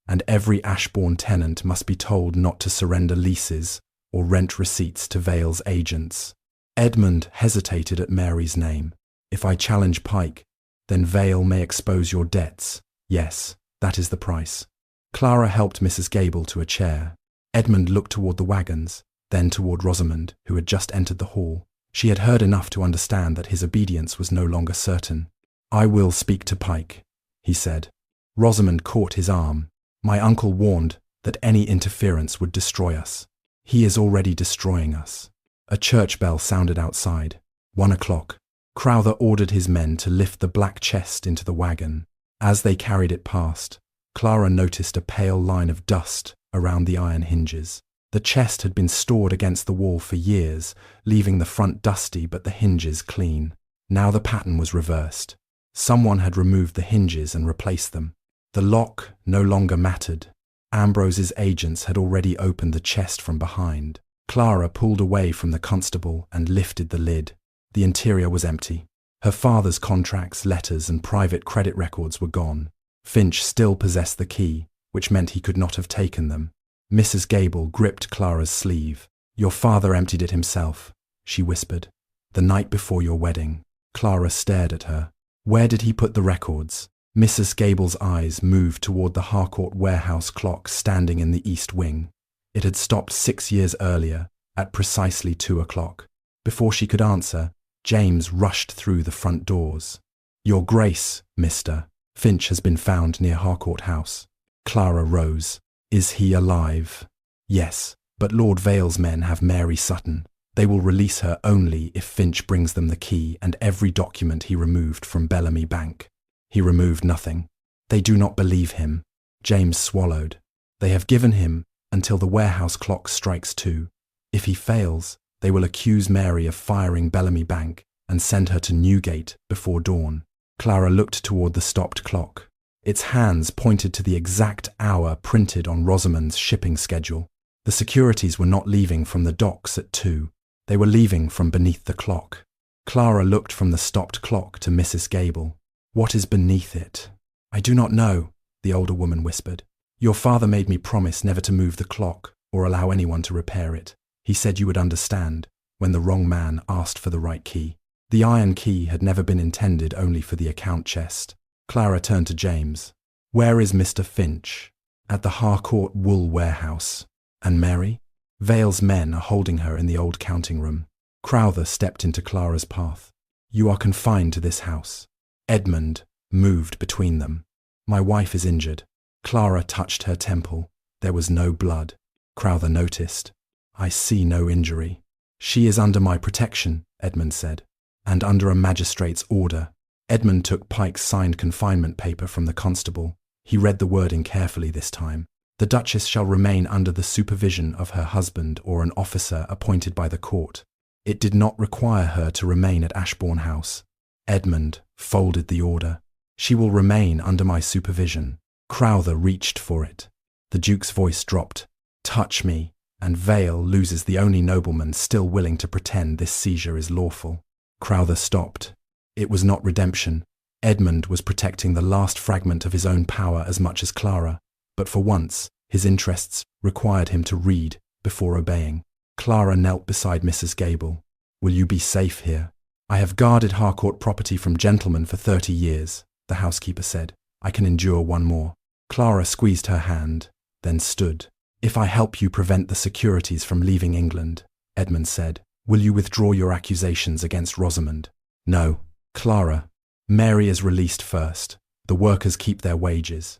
and every Ashbourne tenant must be told not to surrender leases or rent receipts to Vale's agents. Edmund hesitated at Mary's name. If I challenge Pike, then Vale may expose your debts. Yes, that is the price. Clara helped Mrs. Gable to a chair. Edmund looked toward the wagons, then toward Rosamond, who had just entered the hall. She had heard enough to understand that his obedience was no longer certain. I will speak to Pike, he said. Rosamond caught his arm. My uncle warned that any interference would destroy us. He is already destroying us. A church bell sounded outside. 1 o'clock. Crowther ordered his men to lift the black chest into the wagon. As they carried it past, Clara noticed a pale line of dust around the iron hinges. The chest had been stored against the wall for years, leaving the front dusty but the hinges clean. Now the pattern was reversed. Someone had removed the hinges and replaced them. The lock no longer mattered. Ambrose's agents had already opened the chest from behind. Clara pulled away from the constable and lifted the lid. The interior was empty. Her father's contracts, letters, and private credit records were gone. Finch still possessed the key, which meant he could not have taken them. Mrs. Gable gripped Clara's sleeve. "Your father emptied it himself," she whispered. "The night before your wedding." Clara stared at her. "Where did he put the records?" Mrs. Gable's eyes moved toward the Harcourt warehouse clock standing in the east wing. It had stopped 6 years earlier, at precisely 2 o'clock. Before she could answer, James rushed through the front doors. "Your Grace, Mr. Finch has been found near Harcourt House." Clara rose. "Is he alive?" "Yes, but Lord Vale's men have Mary Sutton. They will release her only if Finch brings them the key and every document he removed from Bellamy Bank." "He removed nothing." "They do not believe him." James swallowed. "They have given him until the warehouse clock strikes 2. If he fails, they will accuse Mary of firing Bellamy Bank and send her to Newgate before dawn." Clara looked toward the stopped clock. Its hands pointed to the exact hour printed on Rosamond's shipping schedule. The securities were not leaving from the docks at 2. They were leaving from beneath the clock. Clara looked from the stopped clock to Mrs. Gable. "What is beneath it?" "I do not know," the older woman whispered. "Your father made me promise never to move the clock or allow anyone to repair it. He said you would understand when the wrong man asked for the right key." The iron key had never been intended only for the account chest. Clara turned to James. "Where is Mr. Finch?" "At the Harcourt wool warehouse." "And Mary?" "Vale's men are holding her in the old counting room." Crowther stepped into Clara's path. "You are confined to this house." Edmund moved between them. "My wife is injured." Clara touched her temple. There was no blood. Crowther noticed. "I see no injury." "She is under my protection," Edmund said, "and under a magistrate's order." Edmund took Pike's signed confinement paper from the constable. He read the wording carefully this time. "The Duchess shall remain under the supervision of her husband or an officer appointed by the court." It did not require her to remain at Ashbourne House. Edmund folded the order. "She will remain under my supervision." Crowther reached for it. The Duke's voice dropped. "Touch me, and Vale loses the only nobleman still willing to pretend this seizure is lawful." Crowther stopped. It was not redemption. Edmund was protecting the last fragment of his own power as much as Clara, but for once, his interests required him to read before obeying. Clara knelt beside Mrs. Gable. "Will you be safe here?" "I have guarded Harcourt property from gentlemen for 30 years, the housekeeper said. "I can endure one more." Clara squeezed her hand, then stood. "If I help you prevent the securities from leaving England," Edmund said, "will you withdraw your accusations against Rosamond?" "No." "Clara, Mary is released first. The workers keep their wages.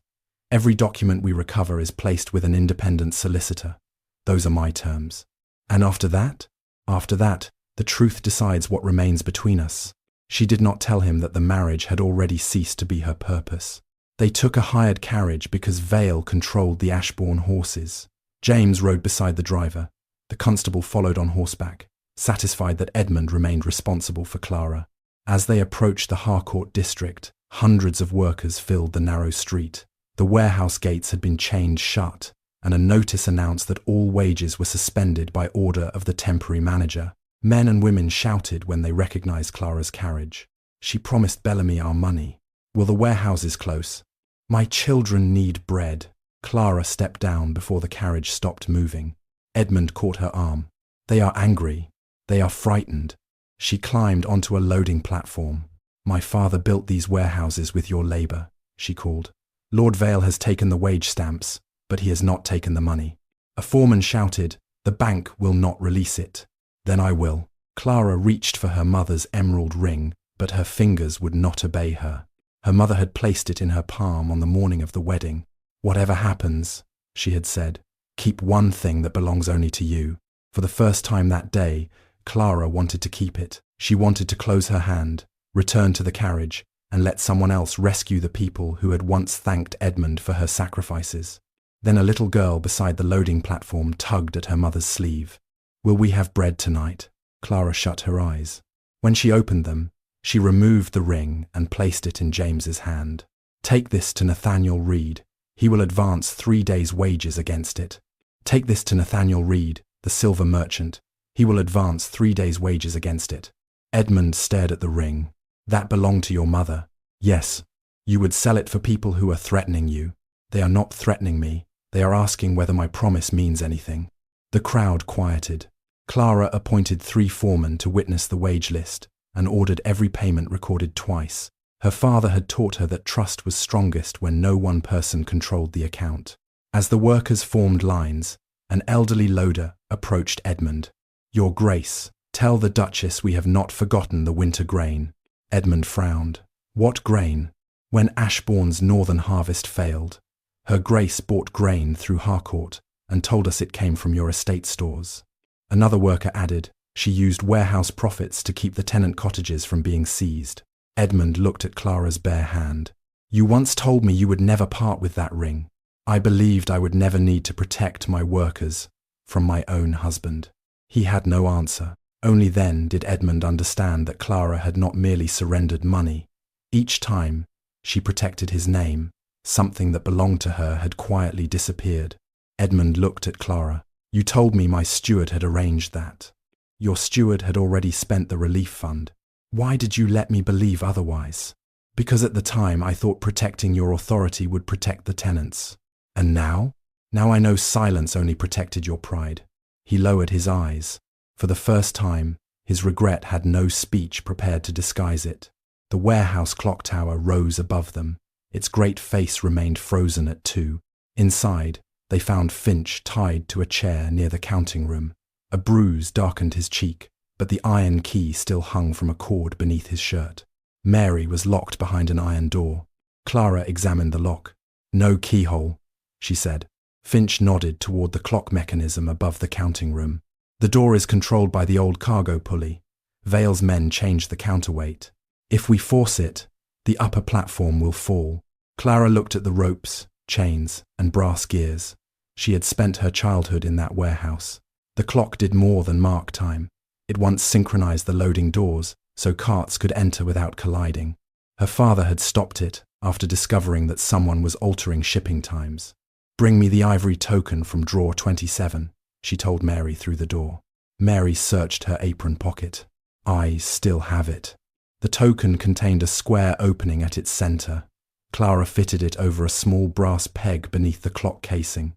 Every document we recover is placed with an independent solicitor. Those are my terms. And after that? After that, the truth decides what remains between us." She did not tell him that the marriage had already ceased to be her purpose. They took a hired carriage because Vale controlled the Ashbourne horses. James rode beside the driver. The constable followed on horseback, satisfied that Edmund remained responsible for Clara. As they approached the Harcourt district, hundreds of workers filled the narrow street. The warehouse gates had been chained shut, and a notice announced that all wages were suspended by order of the temporary manager. Men and women shouted when they recognized Clara's carriage. "She promised Bellamy our money. Will the warehouses close?" "My children need bread." Clara stepped down before the carriage stopped moving. Edmund caught her arm. "They are angry. They are frightened." She climbed onto a loading platform. "My father built these warehouses with your labour," she called. "Lord Vale has taken the wage stamps, but he has not taken the money." A foreman shouted, "The bank will not release it." "Then I will." Clara reached for her mother's emerald ring, but her fingers would not obey her. Her mother had placed it in her palm on the morning of the wedding. "Whatever happens," she had said, "keep one thing that belongs only to you." For the first time that day, Clara wanted to keep it. She wanted to close her hand, return to the carriage, and let someone else rescue the people who had once thanked Edmund for her sacrifices. Then a little girl beside the loading platform tugged at her mother's sleeve. "Will we have bread tonight?" Clara shut her eyes. When she opened them, she removed the ring and placed it in James's hand. "Take this to Nathaniel Reed. He will advance 3 days' wages against it. Take this to Nathaniel Reed, the silver merchant. He will advance 3 days' wages against it." Edmund stared at the ring. "That belonged to your mother." "Yes. You would sell it for people who are threatening you." "They are not threatening me. They are asking whether my promise means anything." The crowd quieted. Clara appointed 3 foremen to witness the wage list and ordered every payment recorded twice. Her father had taught her that trust was strongest when no one person controlled the account. As the workers formed lines, an elderly loader approached Edmund. "Your Grace, tell the Duchess we have not forgotten the winter grain." Edmund frowned. "What grain?" "When Ashbourne's northern harvest failed. Her Grace bought grain through Harcourt and told us it came from your estate stores." Another worker added, "She used warehouse profits to keep the tenant cottages from being seized." Edmund looked at Clara's bare hand. "You once told me you would never part with that ring. I believed I would never need to protect my workers from my own husband." He had no answer. Only then did Edmund understand that Clara had not merely surrendered money. Each time, she protected his name. Something that belonged to her had quietly disappeared. Edmund looked at Clara. "You told me my steward had arranged that. Your steward had already spent the relief fund. Why did you let me believe otherwise?" "Because at the time I thought protecting your authority would protect the tenants." "And now?" "Now I know silence only protected your pride." He lowered his eyes. For the first time, his regret had no speech prepared to disguise it. The warehouse clock tower rose above them. Its great face remained frozen at 2. Inside, they found Finch tied to a chair near the counting room. A bruise darkened his cheek, but the iron key still hung from a cord beneath his shirt. Mary was locked behind an iron door. Clara examined the lock. "No keyhole," she said. Finch nodded toward the clock mechanism above the counting room. "The door is controlled by the old cargo pulley. Vale's men changed the counterweight. If we force it, the upper platform will fall." Clara looked at the ropes, chains, and brass gears. She had spent her childhood in that warehouse. The clock did more than mark time. It once synchronized the loading doors so carts could enter without colliding. Her father had stopped it after discovering that someone was altering shipping times. "Bring me the ivory token from drawer 27, she told Mary through the door. Mary searched her apron pocket. "I still have it." The token contained a square opening at its center. Clara fitted it over a small brass peg beneath the clock casing.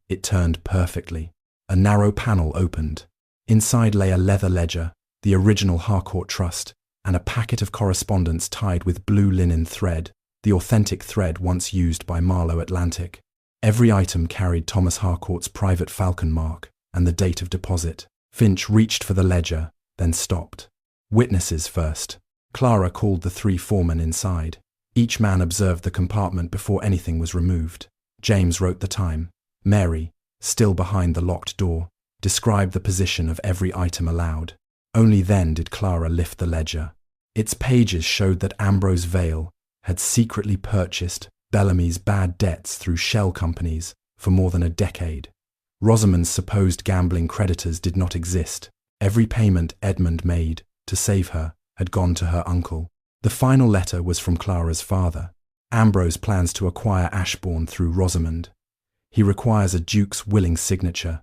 It turned perfectly. A narrow panel opened. Inside lay a leather ledger, the original Harcourt Trust, and a packet of correspondence tied with blue linen thread, the authentic thread once used by Marlowe Atlantic. Every item carried Thomas Harcourt's private falcon mark and the date of deposit. Finch reached for the ledger, then stopped. "Witnesses first." Clara called the 3 foremen inside. Each man observed the compartment before anything was removed. James wrote the time. Mary, still behind the locked door, described the position of every item aloud. Only then did Clara lift the ledger. Its pages showed that Ambrose Vale had secretly purchased Bellamy's bad debts through shell companies for more than a decade. Rosamond's supposed gambling creditors did not exist. Every payment Edmund made to save her had gone to her uncle. The final letter was from Clara's father. Ambrose plans to acquire Ashbourne through Rosamond. He requires a duke's willing signature,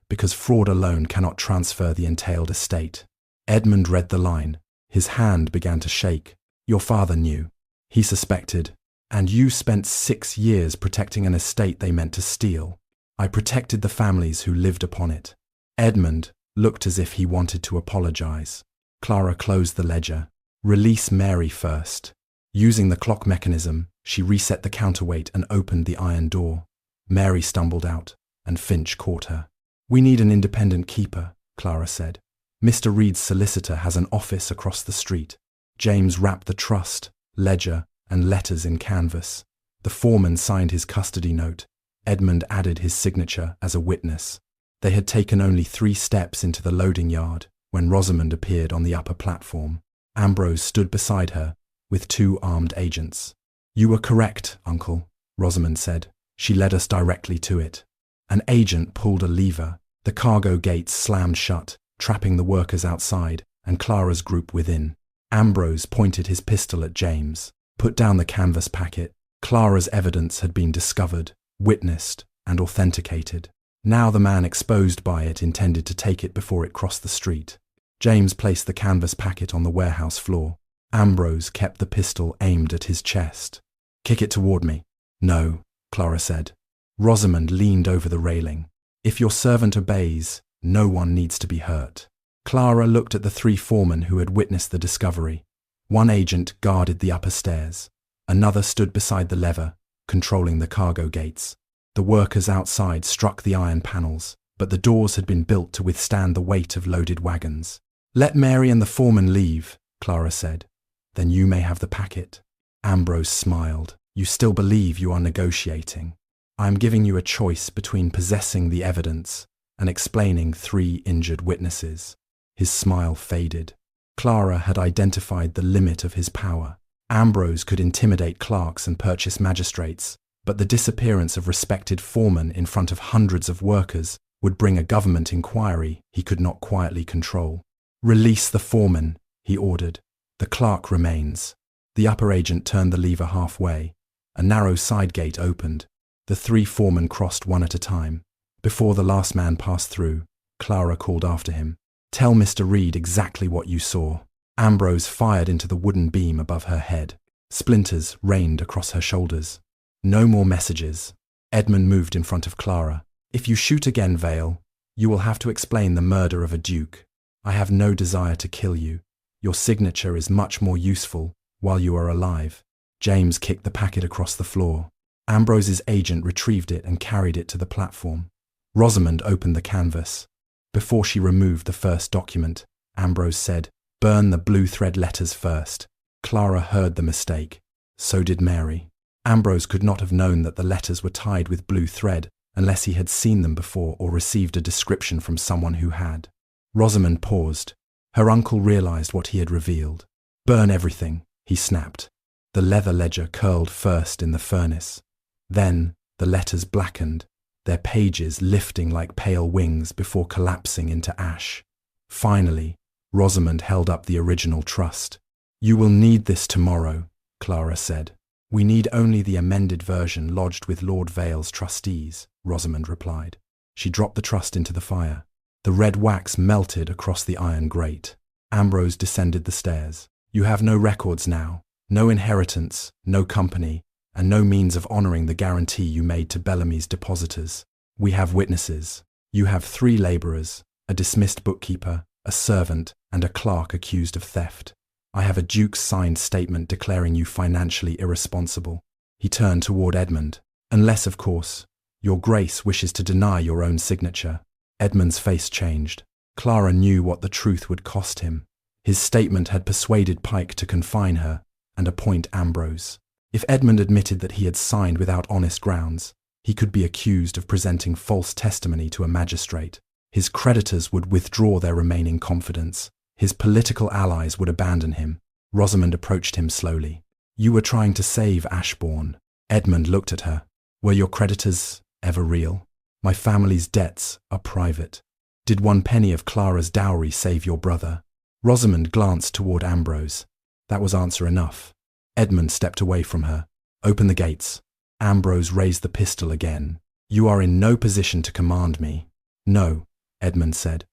because fraud alone cannot transfer the entailed estate. Edmund read the line. His hand began to shake. "Your father knew. He suspected. And you spent 6 years protecting an estate they meant to steal. I protected the families who lived upon it." Edmund looked as if he wanted to apologize. Clara closed the ledger. "Release Mary first." Using the clock mechanism, she reset the counterweight and opened the iron door. Mary stumbled out, and Finch caught her. "We need an independent keeper," Clara said. "Mr. Reed's solicitor has an office across the street." James wrapped the trust, ledger, and letters in canvas. The foreman signed his custody note. Edmund added his signature as a witness. They had taken only 3 steps into the loading yard when Rosamond appeared on the upper platform. Ambrose stood beside her with 2 armed agents. "You were correct, Uncle," Rosamond said. She led us directly to it. An agent pulled a lever. The cargo gates slammed shut, trapping the workers outside and Clara's group within. Ambrose pointed his pistol at James. "Put down the canvas packet. Clara's evidence had been discovered, witnessed, and authenticated. Now the man exposed by it intended to take it before it crossed the street. James placed the canvas packet on the warehouse floor. Ambrose kept the pistol aimed at his chest. "Kick it toward me." "No," Clara said. Rosamond leaned over the railing. "If your servant obeys, no one needs to be hurt." Clara looked at the three foremen who had witnessed the discovery. One agent guarded the upper stairs. Another stood beside the lever, controlling the cargo gates. The workers outside struck the iron panels, but the doors had been built to withstand the weight of loaded wagons. "Let Mary and the foreman leave," Clara said. "Then you may have the packet." Ambrose smiled. "You still believe you are negotiating. I am giving you a choice between possessing the evidence and explaining 3 injured witnesses." His smile faded. Clara had identified the limit of his power. Ambrose could intimidate clerks and purchase magistrates, but the disappearance of respected foremen in front of hundreds of workers would bring a government inquiry he could not quietly control. "Release the foreman," he ordered. "The clerk remains." The upper agent turned the lever halfway. A narrow side gate opened. The 3 foremen crossed one at a time. Before the last man passed through, Clara called after him, "Tell Mr. Reed exactly what you saw." Ambrose fired into the wooden beam above her head. Splinters rained across her shoulders. "No more messages." Edmund moved in front of Clara. "If you shoot again, Vale, you will have to explain the murder of a duke. I have no desire to kill you. Your signature is much more useful while you are alive." James kicked the packet across the floor. Ambrose's agent retrieved it and carried it to the platform. Rosamond opened the canvas. Before she removed the first document, Ambrose said, "Burn the blue thread letters first." Clara heard the mistake. So did Mary. Ambrose could not have known that the letters were tied with blue thread unless he had seen them before or received a description from someone who had. Rosamond paused. Her uncle realized what he had revealed. "Burn everything," he snapped. The leather ledger curled first in the furnace. Then the letters blackened, their pages lifting like pale wings before collapsing into ash. Finally, Rosamond held up the original trust. "You will need this tomorrow," Clara said. "We need only the amended version lodged with Lord Vale's trustees," Rosamond replied. She dropped the trust into the fire. The red wax melted across the iron grate. Ambrose descended the stairs. "You have no records now, no inheritance, no company, and no means of honouring the guarantee you made to Bellamy's depositors. We have witnesses. You have 3 labourers, a dismissed bookkeeper, a servant, and a clerk accused of theft. I have a duke's signed statement declaring you financially irresponsible." He turned toward Edmund. "Unless, of course, your grace wishes to deny your own signature." Edmund's face changed. Clara knew what the truth would cost him. His statement had persuaded Pike to confine her and appoint Ambrose. If Edmund admitted that he had signed without honest grounds, he could be accused of presenting false testimony to a magistrate. His creditors would withdraw their remaining confidence. His political allies would abandon him. Rosamond approached him slowly. "You were trying to save Ashbourne." Edmund looked at her. "Were your creditors ever real? My family's debts are private. Did 1 penny of Clara's dowry save your brother?" Rosamond glanced toward Ambrose. That was answer enough. Edmund stepped away from her. "Open the gates." Ambrose raised the pistol again. "You are in no position to command me." "No," Edmund said,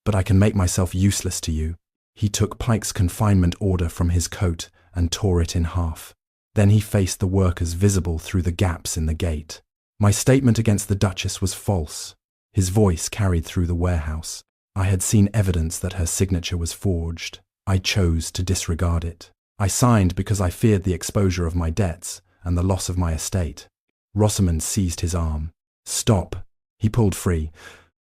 "but I can make myself useless to you." He took Pike's confinement order from his coat and tore it in half. Then he faced the workers visible through the gaps in the gate. "My statement against the Duchess was false." His voice carried through the warehouse. "I had seen evidence that her signature was forged. I chose to disregard it. I signed because I feared the exposure of my debts and the loss of my estate." Rosamond seized his arm. "Stop." He pulled free.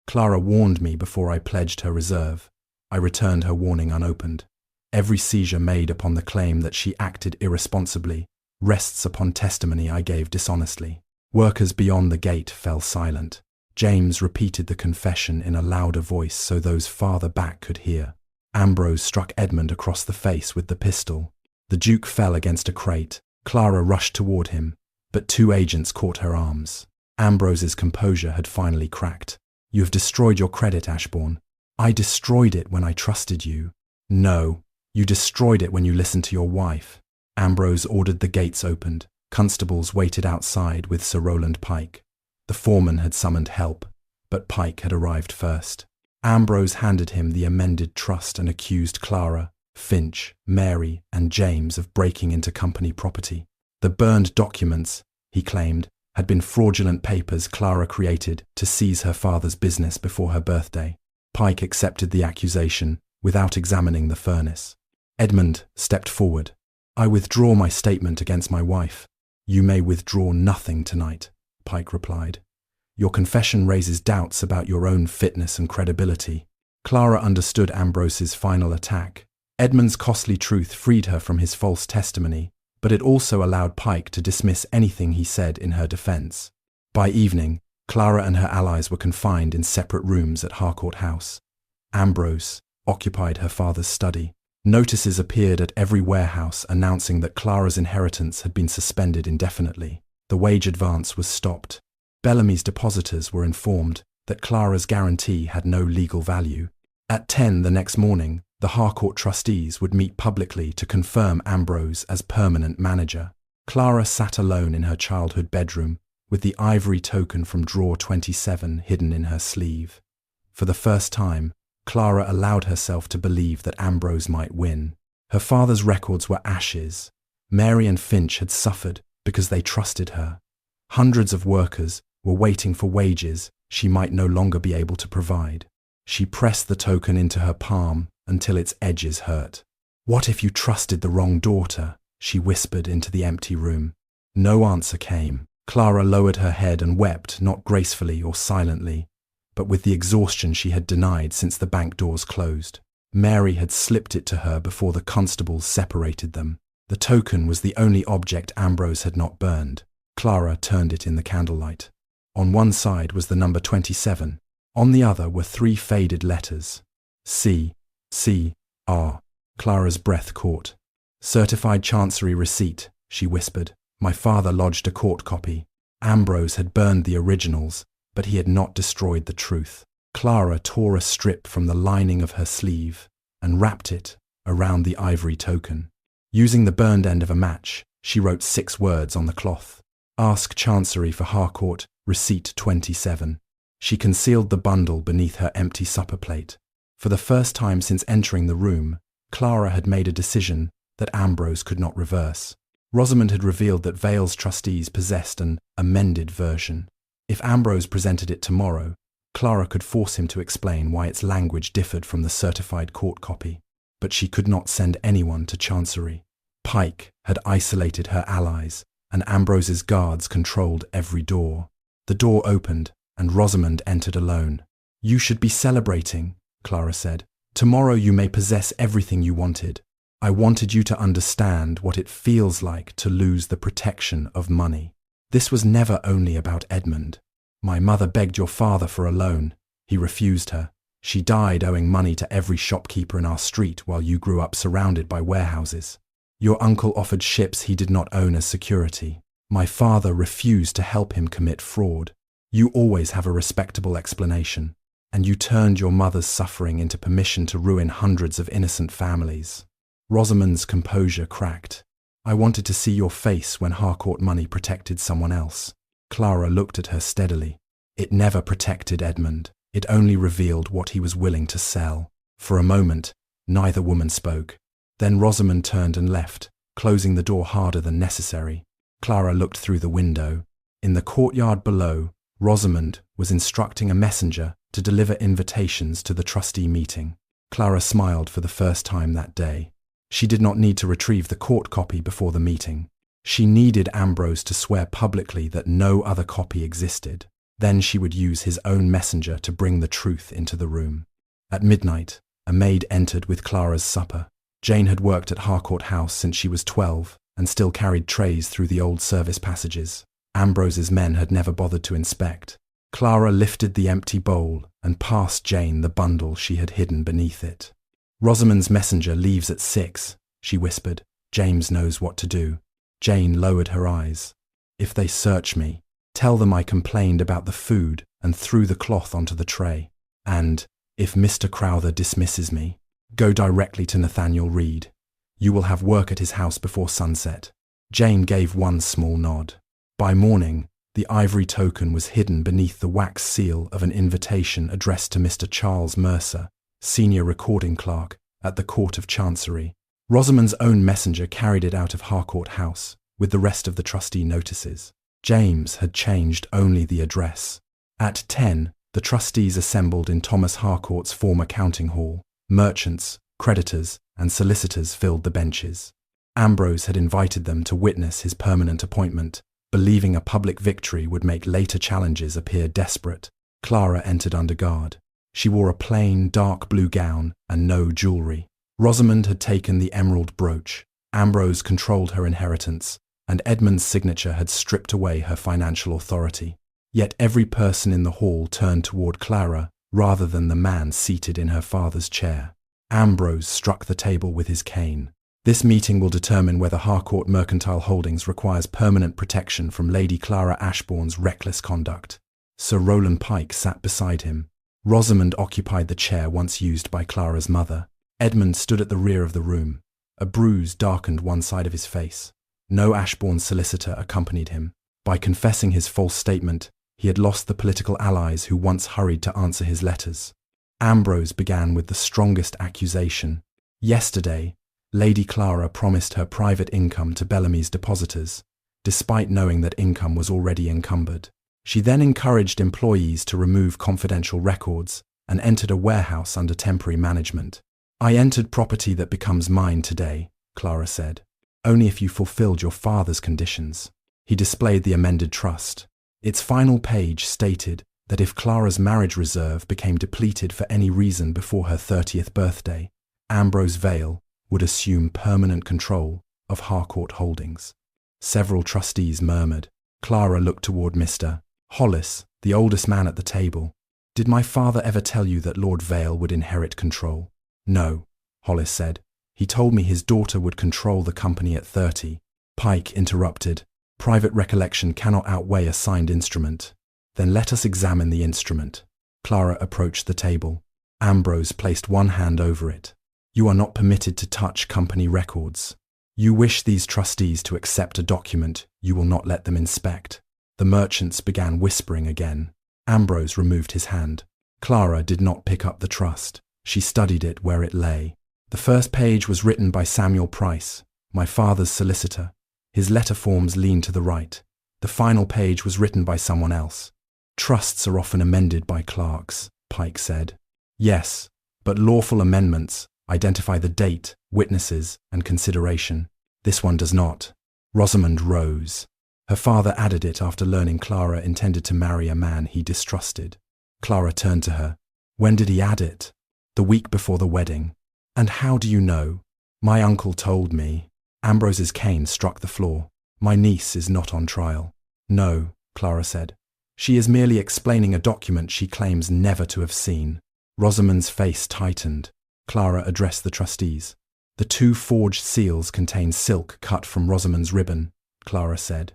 "Clara warned me before I pledged her reserve. I returned her warning unopened. Every seizure made upon the claim that she acted irresponsibly rests upon testimony I gave dishonestly." Workers beyond the gate fell silent. James repeated the confession in a louder voice so those farther back could hear. Ambrose struck Edmund across the face with the pistol. The Duke fell against a crate. Clara rushed toward him, but 2 agents caught her arms. Ambrose's composure had finally cracked. "You have destroyed your credit, Ashbourne. I destroyed it when I trusted you." "No, you destroyed it when you listened to your wife." Ambrose ordered the gates opened. Constables waited outside with Sir Rowland Pike. The foreman had summoned help, but Pike had arrived first. Ambrose handed him the amended trust and accused Clara, Finch, Mary, and James of breaking into company property. The burned documents, he claimed, had been fraudulent papers Clara created to seize her father's business before her birthday. Pike accepted the accusation without examining the furnace. Edmund stepped forward. "I withdraw my statement against my wife." "You may withdraw nothing tonight," Pike replied. "Your confession raises doubts about your own fitness and credibility." Clara understood Ambrose's final attack. Edmund's costly truth freed her from his false testimony, but it also allowed Pike to dismiss anything he said in her defense. By evening, Clara and her allies were confined in separate rooms at Harcourt House. Ambrose occupied her father's study. Notices appeared at every warehouse announcing that Clara's inheritance had been suspended indefinitely. The wage advance was stopped. Bellamy's depositors were informed that Clara's guarantee had no legal value. At 10 the next morning, the Harcourt trustees would meet publicly to confirm Ambrose as permanent manager. Clara sat alone in her childhood bedroom, with the ivory token from drawer 27 hidden in her sleeve. For the first time, Clara allowed herself to believe that Ambrose might win. Her father's records were ashes. Mary and Finch had suffered because they trusted her. Hundreds of workers were waiting for wages she might no longer be able to provide. She pressed the token into her palm until its edges hurt. "What if you trusted the wrong daughter?" she whispered into the empty room. No answer came. Clara lowered her head and wept, not gracefully or silently, but with the exhaustion she had denied since the bank doors closed. Mary had slipped it to her before the constables separated them. The token was the only object Ambrose had not burned. Clara turned it in the candlelight. On one side was the number 27. On the other were 3 faded letters. C. R. Clara's breath caught. "Certified Chancery receipt," she whispered. "My father lodged a court copy." Ambrose had burned the originals, but he had not destroyed the truth. Clara tore a strip from the lining of her sleeve and wrapped it around the ivory token. Using the burned end of a match, she wrote 6 words on the cloth. "Ask Chancery for Harcourt, receipt 27. She concealed the bundle beneath her empty supper plate. For the first time since entering the room, Clara had made a decision that Ambrose could not reverse. Rosamond had revealed that Vale's trustees possessed an amended version. If Ambrose presented it tomorrow, Clara could force him to explain why its language differed from the certified court copy. But she could not send anyone to Chancery. Pike had isolated her allies, and Ambrose's guards controlled every door. The door opened, and Rosamond entered alone. "You should be celebrating," Clara said. "Tomorrow you may possess everything you wanted. I wanted you to understand what it feels like to lose the protection of money. This was never only about Edmund. My mother begged your father for a loan. He refused her. She died owing money to every shopkeeper in our street while you grew up surrounded by warehouses. Your uncle offered ships he did not own as security. My father refused to help him commit fraud. You always have a respectable explanation, and you turned your mother's suffering into permission to ruin hundreds of innocent families." Rosamond's composure cracked. "I wanted to see your face when Harcourt money protected someone else." Clara looked at her steadily. "It never protected Edmund. It only revealed what he was willing to sell." For a moment, neither woman spoke. Then Rosamond turned and left, closing the door harder than necessary. Clara looked through the window. In the courtyard below, Rosamond was instructing a messenger to deliver invitations to the trustee meeting. Clara smiled for the first time that day. She did not need to retrieve the court copy before the meeting. She needed Ambrose to swear publicly that no other copy existed. Then she would use his own messenger to bring the truth into the room. At midnight, a maid entered with Clara's supper. Jane had worked at Harcourt House since she was 12 and still carried trays through the old service passages. Ambrose's men had never bothered to inspect. Clara lifted the empty bowl and passed Jane the bundle she had hidden beneath it. "Rosamond's messenger leaves at 6, she whispered. "James knows what to do." Jane lowered her eyes. "If they search me, tell them I complained about the food and threw the cloth onto the tray. And, if Mr. Crowther dismisses me, go directly to Nathaniel Reed. You will have work at his house before sunset. Jane gave one small nod. By morning, the ivory token was hidden beneath the wax seal of an invitation addressed to Mr. Charles Mercer, senior recording clerk at the Court of Chancery. Rosamond's own messenger carried it out of Harcourt House, with the rest of the trustee notices. James had changed only the address. At 10, the trustees assembled in Thomas Harcourt's former counting hall. Merchants, creditors, and solicitors filled the benches. Ambrose had invited them to witness his permanent appointment, believing a public victory would make later challenges appear desperate. Clara entered under guard. She wore a plain, dark blue gown and no jewellery. Rosamond had taken the emerald brooch. Ambrose controlled her inheritance, and Edmund's signature had stripped away her financial authority. Yet every person in the hall turned toward Clara rather than the man seated in her father's chair. Ambrose struck the table with his cane. This meeting will determine whether Harcourt Mercantile Holdings requires permanent protection from Lady Clara Ashbourne's reckless conduct. Sir Rowland Pike sat beside him. Rosamond occupied the chair once used by Clara's mother. Edmund stood at the rear of the room. A bruise darkened one side of his face. No Ashbourne solicitor accompanied him. By confessing his false statement, he had lost the political allies who once hurried to answer his letters. Ambrose began with the strongest accusation. Yesterday, Lady Clara promised her private income to Bellamy's depositors, despite knowing that income was already encumbered. She then encouraged employees to remove confidential records and entered a warehouse under temporary management. "I entered property that becomes mine today," Clara said, "only if you fulfilled your father's conditions." He displayed the amended trust. Its final page stated that if Clara's marriage reserve became depleted for any reason before her 30th birthday, Ambrose Vale would assume permanent control of Harcourt Holdings. Several trustees murmured. Clara looked toward Mr. Hollis, the oldest man at the table. "Did my father ever tell you that Lord Vale would inherit control?" "No," Hollis said. "He told me his daughter would control the company at 30. Pike interrupted. "Private recollection cannot outweigh a signed instrument." "Then let us examine the instrument." Clara approached the table. Ambrose placed one hand over it. "You are not permitted to touch company records. You wish these trustees to accept a document you will not let them inspect." The merchants began whispering again. Ambrose removed his hand. Clara did not pick up the trust. She studied it where it lay. The first page was written by Samuel Price, my father's solicitor. His letter forms leaned to the right. The final page was written by someone else. "Trusts are often amended by clerks," Pike said. "Yes, but lawful amendments identify the date, witnesses, and consideration. This one does not." Rosamond rose. Her father added it after learning Clara intended to marry a man he distrusted. Clara turned to her. "When did he add it?" "The week before the wedding." "And how do you know?" "My uncle told me." Ambrose's cane struck the floor. "My niece is not on trial." "No," Clara said. "She is merely explaining a document she claims never to have seen." Rosamond's face tightened. Clara addressed the trustees. "The 2 forged seals contain silk cut from Rosamond's ribbon," Clara said.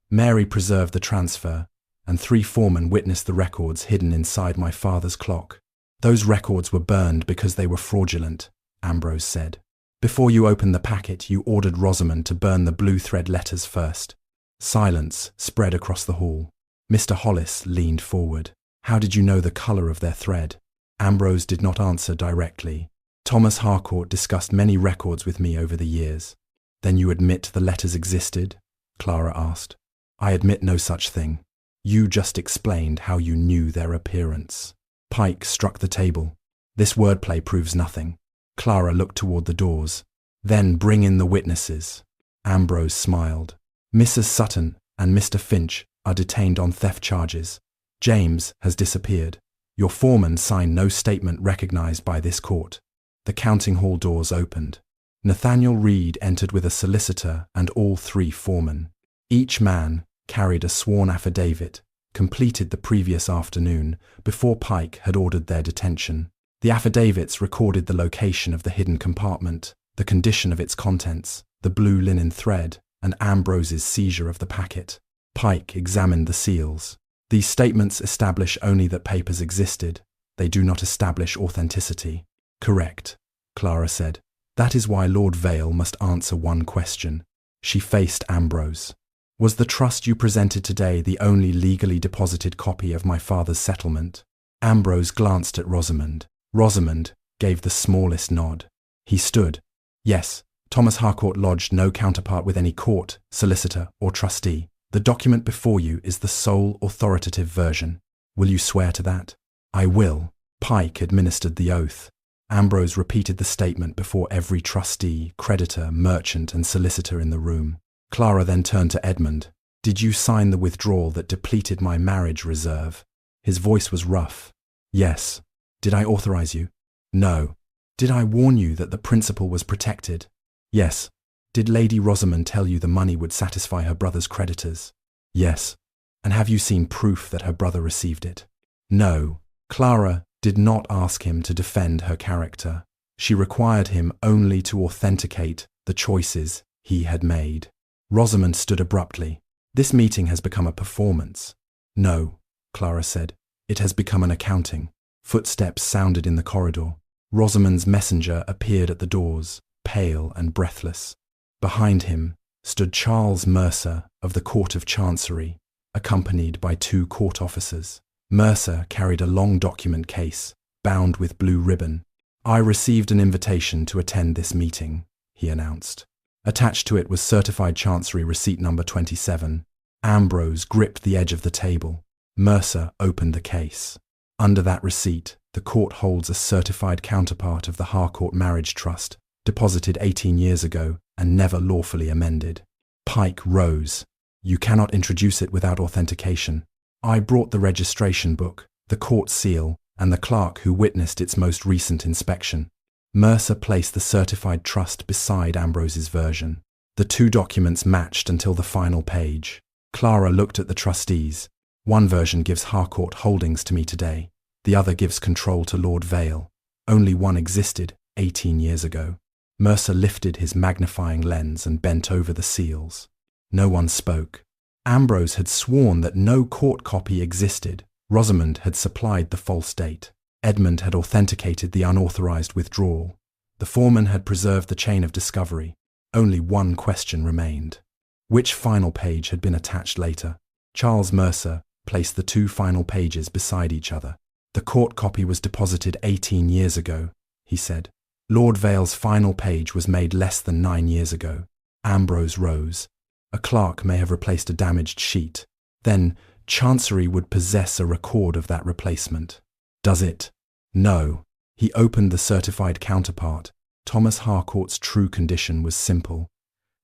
"Mary preserved the transfer, and 3 foremen witnessed the records hidden inside my father's clock." "Those records were burned because they were fraudulent," Ambrose said. "Before you opened the packet, you ordered Rosamond to burn the blue thread letters first." Silence spread across the hall. Mr. Hollis leaned forward. "How did you know the colour of their thread?" Ambrose did not answer directly. "Thomas Harcourt discussed many records with me over the years." "Then you admit the letters existed?" Clara asked. "I admit no such thing. You just explained how you knew their appearance." Pike struck the table. "This wordplay proves nothing." Clara looked toward the doors. "Then bring in the witnesses." Ambrose smiled. "Mrs. Sutton and Mr. Finch are detained on theft charges. James has disappeared. Your foreman signed no statement recognized by this court." The counting hall doors opened. Nathaniel Reed entered with a solicitor and all 3 foremen. Each man carried a sworn affidavit, completed the previous afternoon, before Pike had ordered their detention. The affidavits recorded the location of the hidden compartment, the condition of its contents, the blue linen thread, and Ambrose's seizure of the packet. Pike examined the seals. "These statements establish only that papers existed. They do not establish authenticity." "Correct," Clara said. "That is why Lord Vale must answer one question. She faced Ambrose. Was the trust you presented today the only legally deposited copy of my father's settlement? Ambrose glanced at Rosamond. Rosamond gave the smallest nod. He stood. Yes, Thomas Harcourt lodged no counterpart with any court, solicitor, or trustee. The document before you is the sole authoritative version. Will you swear to that? I will. Pike administered the oath. Ambrose repeated the statement before every trustee, creditor, merchant, and solicitor in the room. Clara then turned to Edmund. Did you sign the withdrawal that depleted my marriage reserve? His voice was rough. Yes. Did I authorize you? No. Did I warn you that the principal was protected? Yes. Did Lady Rosamond tell you the money would satisfy her brother's creditors? Yes. And have you seen proof that her brother received it? No. Clara did not ask him to defend her character. She required him only to authenticate the choices he had made. Rosamond stood abruptly. This meeting has become a performance. No, Clara said. It has become an accounting. Footsteps sounded in the corridor. Rosamond's messenger appeared at the doors, pale and breathless. Behind him stood Charles Mercer of the Court of Chancery, accompanied by 2 court officers. Mercer carried a long document case, bound with blue ribbon. I received an invitation to attend this meeting, he announced. Attached to it was certified Chancery receipt number 27. Ambrose gripped the edge of the table. Mercer opened the case. Under that receipt, the court holds a certified counterpart of the Harcourt Marriage Trust, deposited 18 years ago and never lawfully amended. Pike rose. You cannot introduce it without authentication. I brought the registration book, the court seal, and the clerk who witnessed its most recent inspection. Mercer placed the certified trust beside Ambrose's version. The 2 documents matched until the final page. Clara looked at the trustees. One version gives Harcourt holdings to me today. The other gives control to Lord Vale. Only one existed 18 years ago. Mercer lifted his magnifying lens and bent over the seals. No one spoke. Ambrose had sworn that no court copy existed. Rosamond had supplied the false date. Edmund had authenticated the unauthorized withdrawal. The foreman had preserved the chain of discovery. Only one question remained. Which final page had been attached later? Charles Mercer placed the 2 final pages beside each other. The court copy was deposited 18 years ago, he said. Lord Vale's final page was made less than 9 years ago. Ambrose rose. A clerk may have replaced a damaged sheet. Then Chancery would possess a record of that replacement. Does it? No. He opened the certified counterpart. Thomas Harcourt's true condition was simple.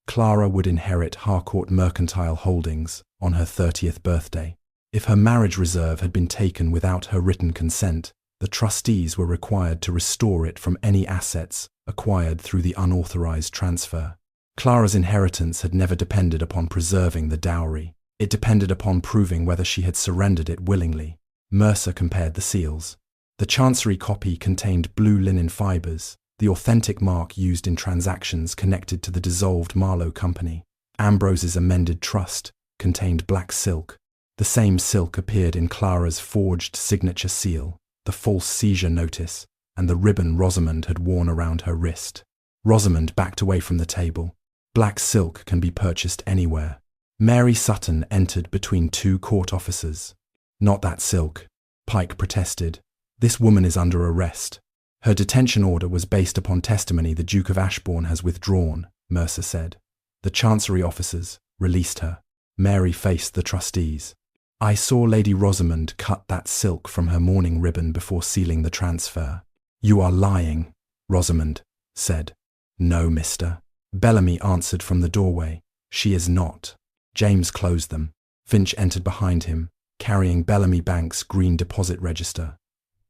Clara would inherit Harcourt Mercantile Holdings on her 30th birthday. If her marriage reserve had been taken without her written consent, the trustees were required to restore it from any assets acquired through the unauthorized transfer. Clara's inheritance had never depended upon preserving the dowry. It depended upon proving whether she had surrendered it willingly. Mercer compared the seals. The Chancery copy contained blue linen fibres, the authentic mark used in transactions connected to the dissolved Marlowe Company. Ambrose's amended trust contained black silk. The same silk appeared in Clara's forged signature seal, the false seizure notice, and the ribbon Rosamond had worn around her wrist. Rosamond backed away from the table. Black silk can be purchased anywhere. Mary Sutton entered between 2 court officers. Not that silk, Pike protested. This woman is under arrest. Her detention order was based upon testimony the Duke of Ashbourne has withdrawn, Mercer said. The Chancery officers released her. Mary faced the trustees. I saw Lady Rosamond cut that silk from her mourning ribbon before sealing the transfer. You are lying, Rosamond said. No, mister. Bellamy answered from the doorway. She is not. James closed them. Finch entered behind him, carrying Bellamy Bank's green deposit register.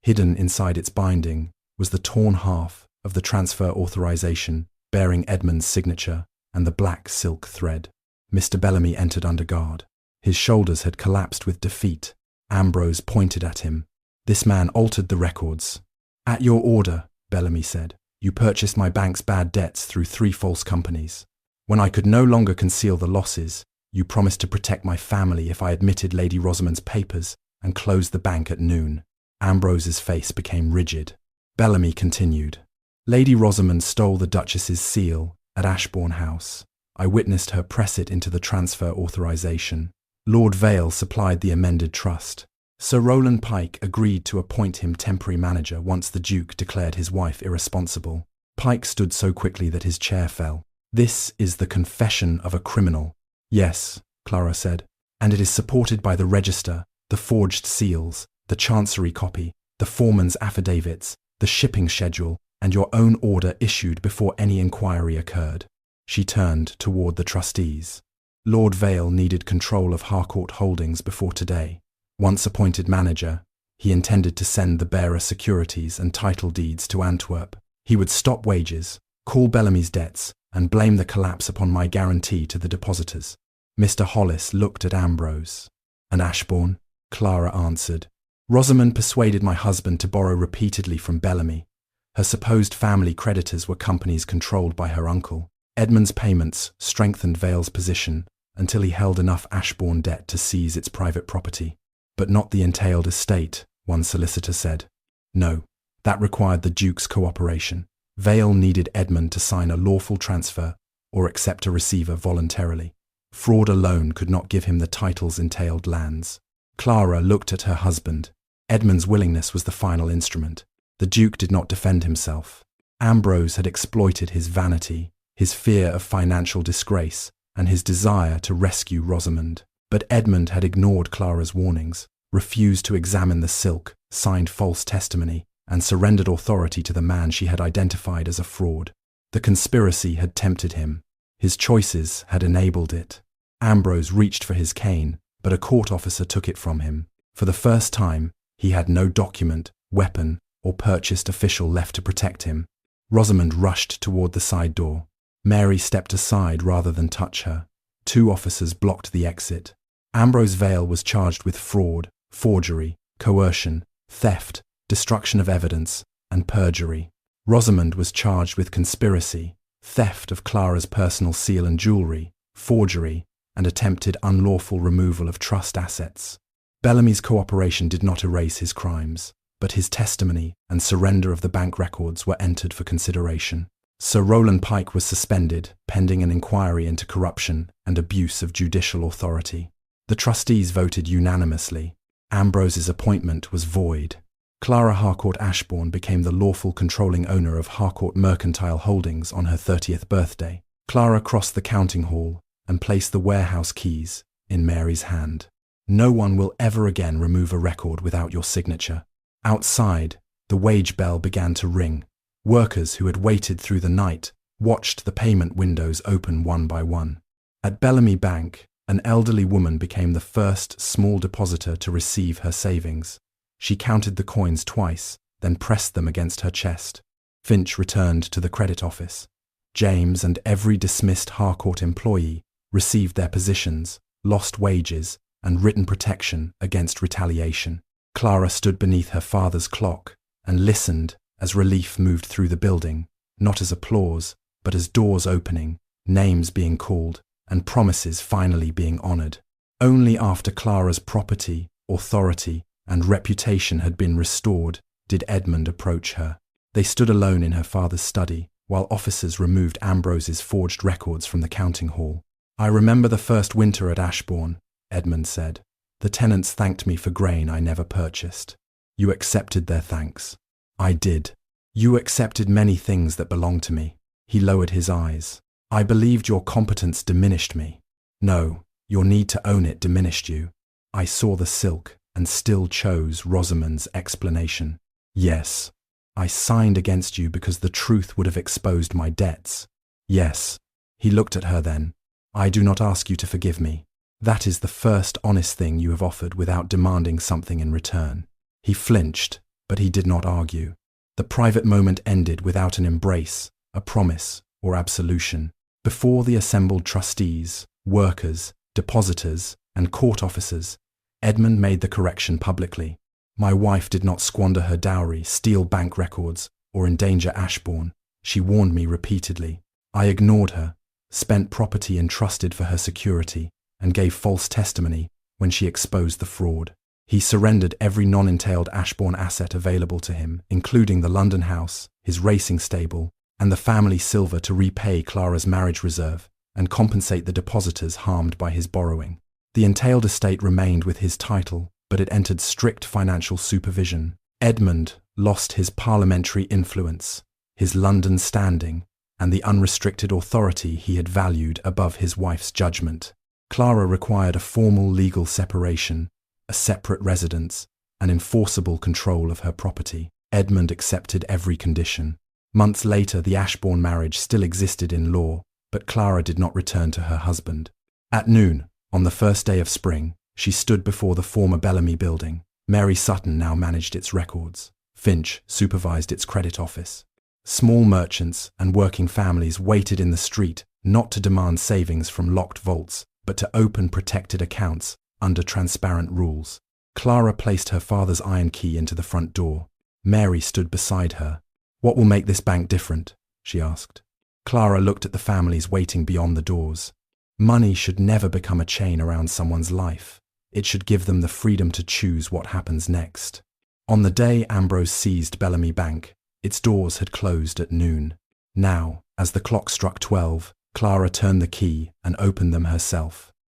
Hidden inside its binding was the torn half of the transfer authorization bearing Edmund's signature and the black silk thread. Mr. Bellamy entered under guard. His shoulders had collapsed with defeat. Ambrose pointed at him. This man altered the records. At your order, Bellamy said, you purchased my bank's bad debts through 3 false companies. When I could no longer conceal the losses, you promised to protect my family if I admitted Lady Rosamond's papers and closed the bank at noon. Ambrose's face became rigid. Bellamy continued. Lady Rosamond stole the Duchess's seal at Ashbourne House. I witnessed her press it into the transfer authorization. Lord Vale supplied the amended trust. Sir Rowland Pike agreed to appoint him temporary manager once the Duke declared his wife irresponsible. Pike stood so quickly that his chair fell. "This is the confession of a criminal." "Yes," Clara said, "and it is supported by the register, the forged seals, the chancery copy, the foreman's affidavits, the shipping schedule, and your own order issued before any inquiry occurred." She turned toward the trustees. Lord Vale needed control of Harcourt Holdings before today. Once appointed manager, he intended to send the bearer securities and title deeds to Antwerp. He would stop wages, call Bellamy's debts, and blame the collapse upon my guarantee to the depositors. Mr. Hollis looked at Ambrose. "And Ashbourne?" Clara answered. "Rosamond persuaded my husband to borrow repeatedly from Bellamy. Her supposed family creditors were companies controlled by her uncle. Edmund's payments strengthened Vale's position until he held enough Ashbourne debt to seize its private property. But not the entailed estate," one solicitor said. "No, that required the Duke's cooperation. Vale needed Edmund to sign a lawful transfer or accept a receiver voluntarily. Fraud alone could not give him the title's entailed lands." Clara looked at her husband. Edmund's willingness was the final instrument. The Duke did not defend himself. Ambrose had exploited his vanity, his fear of financial disgrace, and his desire to rescue Rosamond. But Edmund had ignored Clara's warnings, refused to examine the silk, signed false testimony, and surrendered authority to the man she had identified as a fraud. The conspiracy had tempted him. His choices had enabled it. Ambrose reached for his cane, but a court officer took it from him. For the first time, he had no document, weapon, or purchased official left to protect him. Rosamond rushed toward the side door. Mary stepped aside rather than touch her. 2 officers blocked the exit. Ambrose Vale was charged with fraud, forgery, coercion, theft, destruction of evidence, and perjury. Rosamond was charged with conspiracy, theft of Clara's personal seal and jewellery, forgery, and attempted unlawful removal of trust assets. Bellamy's cooperation did not erase his crimes, but his testimony and surrender of the bank records were entered for consideration. Sir Rowland Pike was suspended, pending an inquiry into corruption and abuse of judicial authority. The trustees voted unanimously. Ambrose's appointment was void. Clara Harcourt Ashbourne became the lawful controlling owner of Harcourt Mercantile Holdings on her 30th birthday. Clara crossed the counting hall and placed the warehouse keys in Mary's hand. "No one will ever again remove a record without your signature." Outside, the wage bell began to ring. Workers who had waited through the night watched the payment windows open one by one. At Bellamy Bank, an elderly woman became the first small depositor to receive her savings. She counted the coins twice, then pressed them against her chest. Finch returned to the credit office. James and every dismissed Harcourt employee received their positions, lost wages, and written protection against retaliation. Clara stood beneath her father's clock and listened as relief moved through the building, not as applause, but as doors opening, names being called, and promises finally being honoured. Only after Clara's property, authority, and reputation had been restored did Edmund approach her. They stood alone in her father's study, while officers removed Ambrose's forged records from the counting hall. "I remember the first winter at Ashbourne," Edmund said. "The tenants thanked me for grain I never purchased. You accepted their thanks." "I did. You accepted many things that belonged to me." He lowered his eyes. "I believed your competence diminished me. No, your need to own it diminished you. I saw the silk and still chose Rosamond's explanation. Yes, I signed against you because the truth would have exposed my debts. Yes." He looked at her then. "I do not ask you to forgive me. That is the first honest thing you have offered without demanding something in return." He flinched, but he did not argue. The private moment ended without an embrace, a promise, or absolution. Before the assembled trustees, workers, depositors, and court officers, Edmund made the correction publicly. "My wife did not squander her dowry, steal bank records, or endanger Ashbourne. She warned me repeatedly. I ignored her, spent property entrusted for her security, and gave false testimony when she exposed the fraud." He surrendered every non-entailed Ashbourne asset available to him, including the London house, his racing stable, and the family silver to repay Clara's marriage reserve, and compensate the depositors harmed by his borrowing. The entailed estate remained with his title, but it entered strict financial supervision. Edmund lost his parliamentary influence, his London standing, and the unrestricted authority he had valued above his wife's judgment. Clara required a formal legal separation, a separate residence, and enforceable control of her property. Edmund accepted every condition. Months later, the Ashbourne marriage still existed in law, but Clara did not return to her husband. At noon, on the first day of spring, she stood before the former Bellamy building. Mary Sutton now managed its records. Finch supervised its credit office. Small merchants and working families waited in the street not to demand savings from locked vaults, but to open protected accounts under transparent rules. Clara placed her father's iron key into the front door. Mary stood beside her. "What will make this bank different?" she asked. Clara looked at the families waiting beyond the doors. Money should never become a chain around someone's life. It should give them the freedom to choose what happens next. On the day Ambrose seized Bellamy Bank, its doors had closed at noon. Now, as the clock struck 12, Clara turned the key and opened them herself.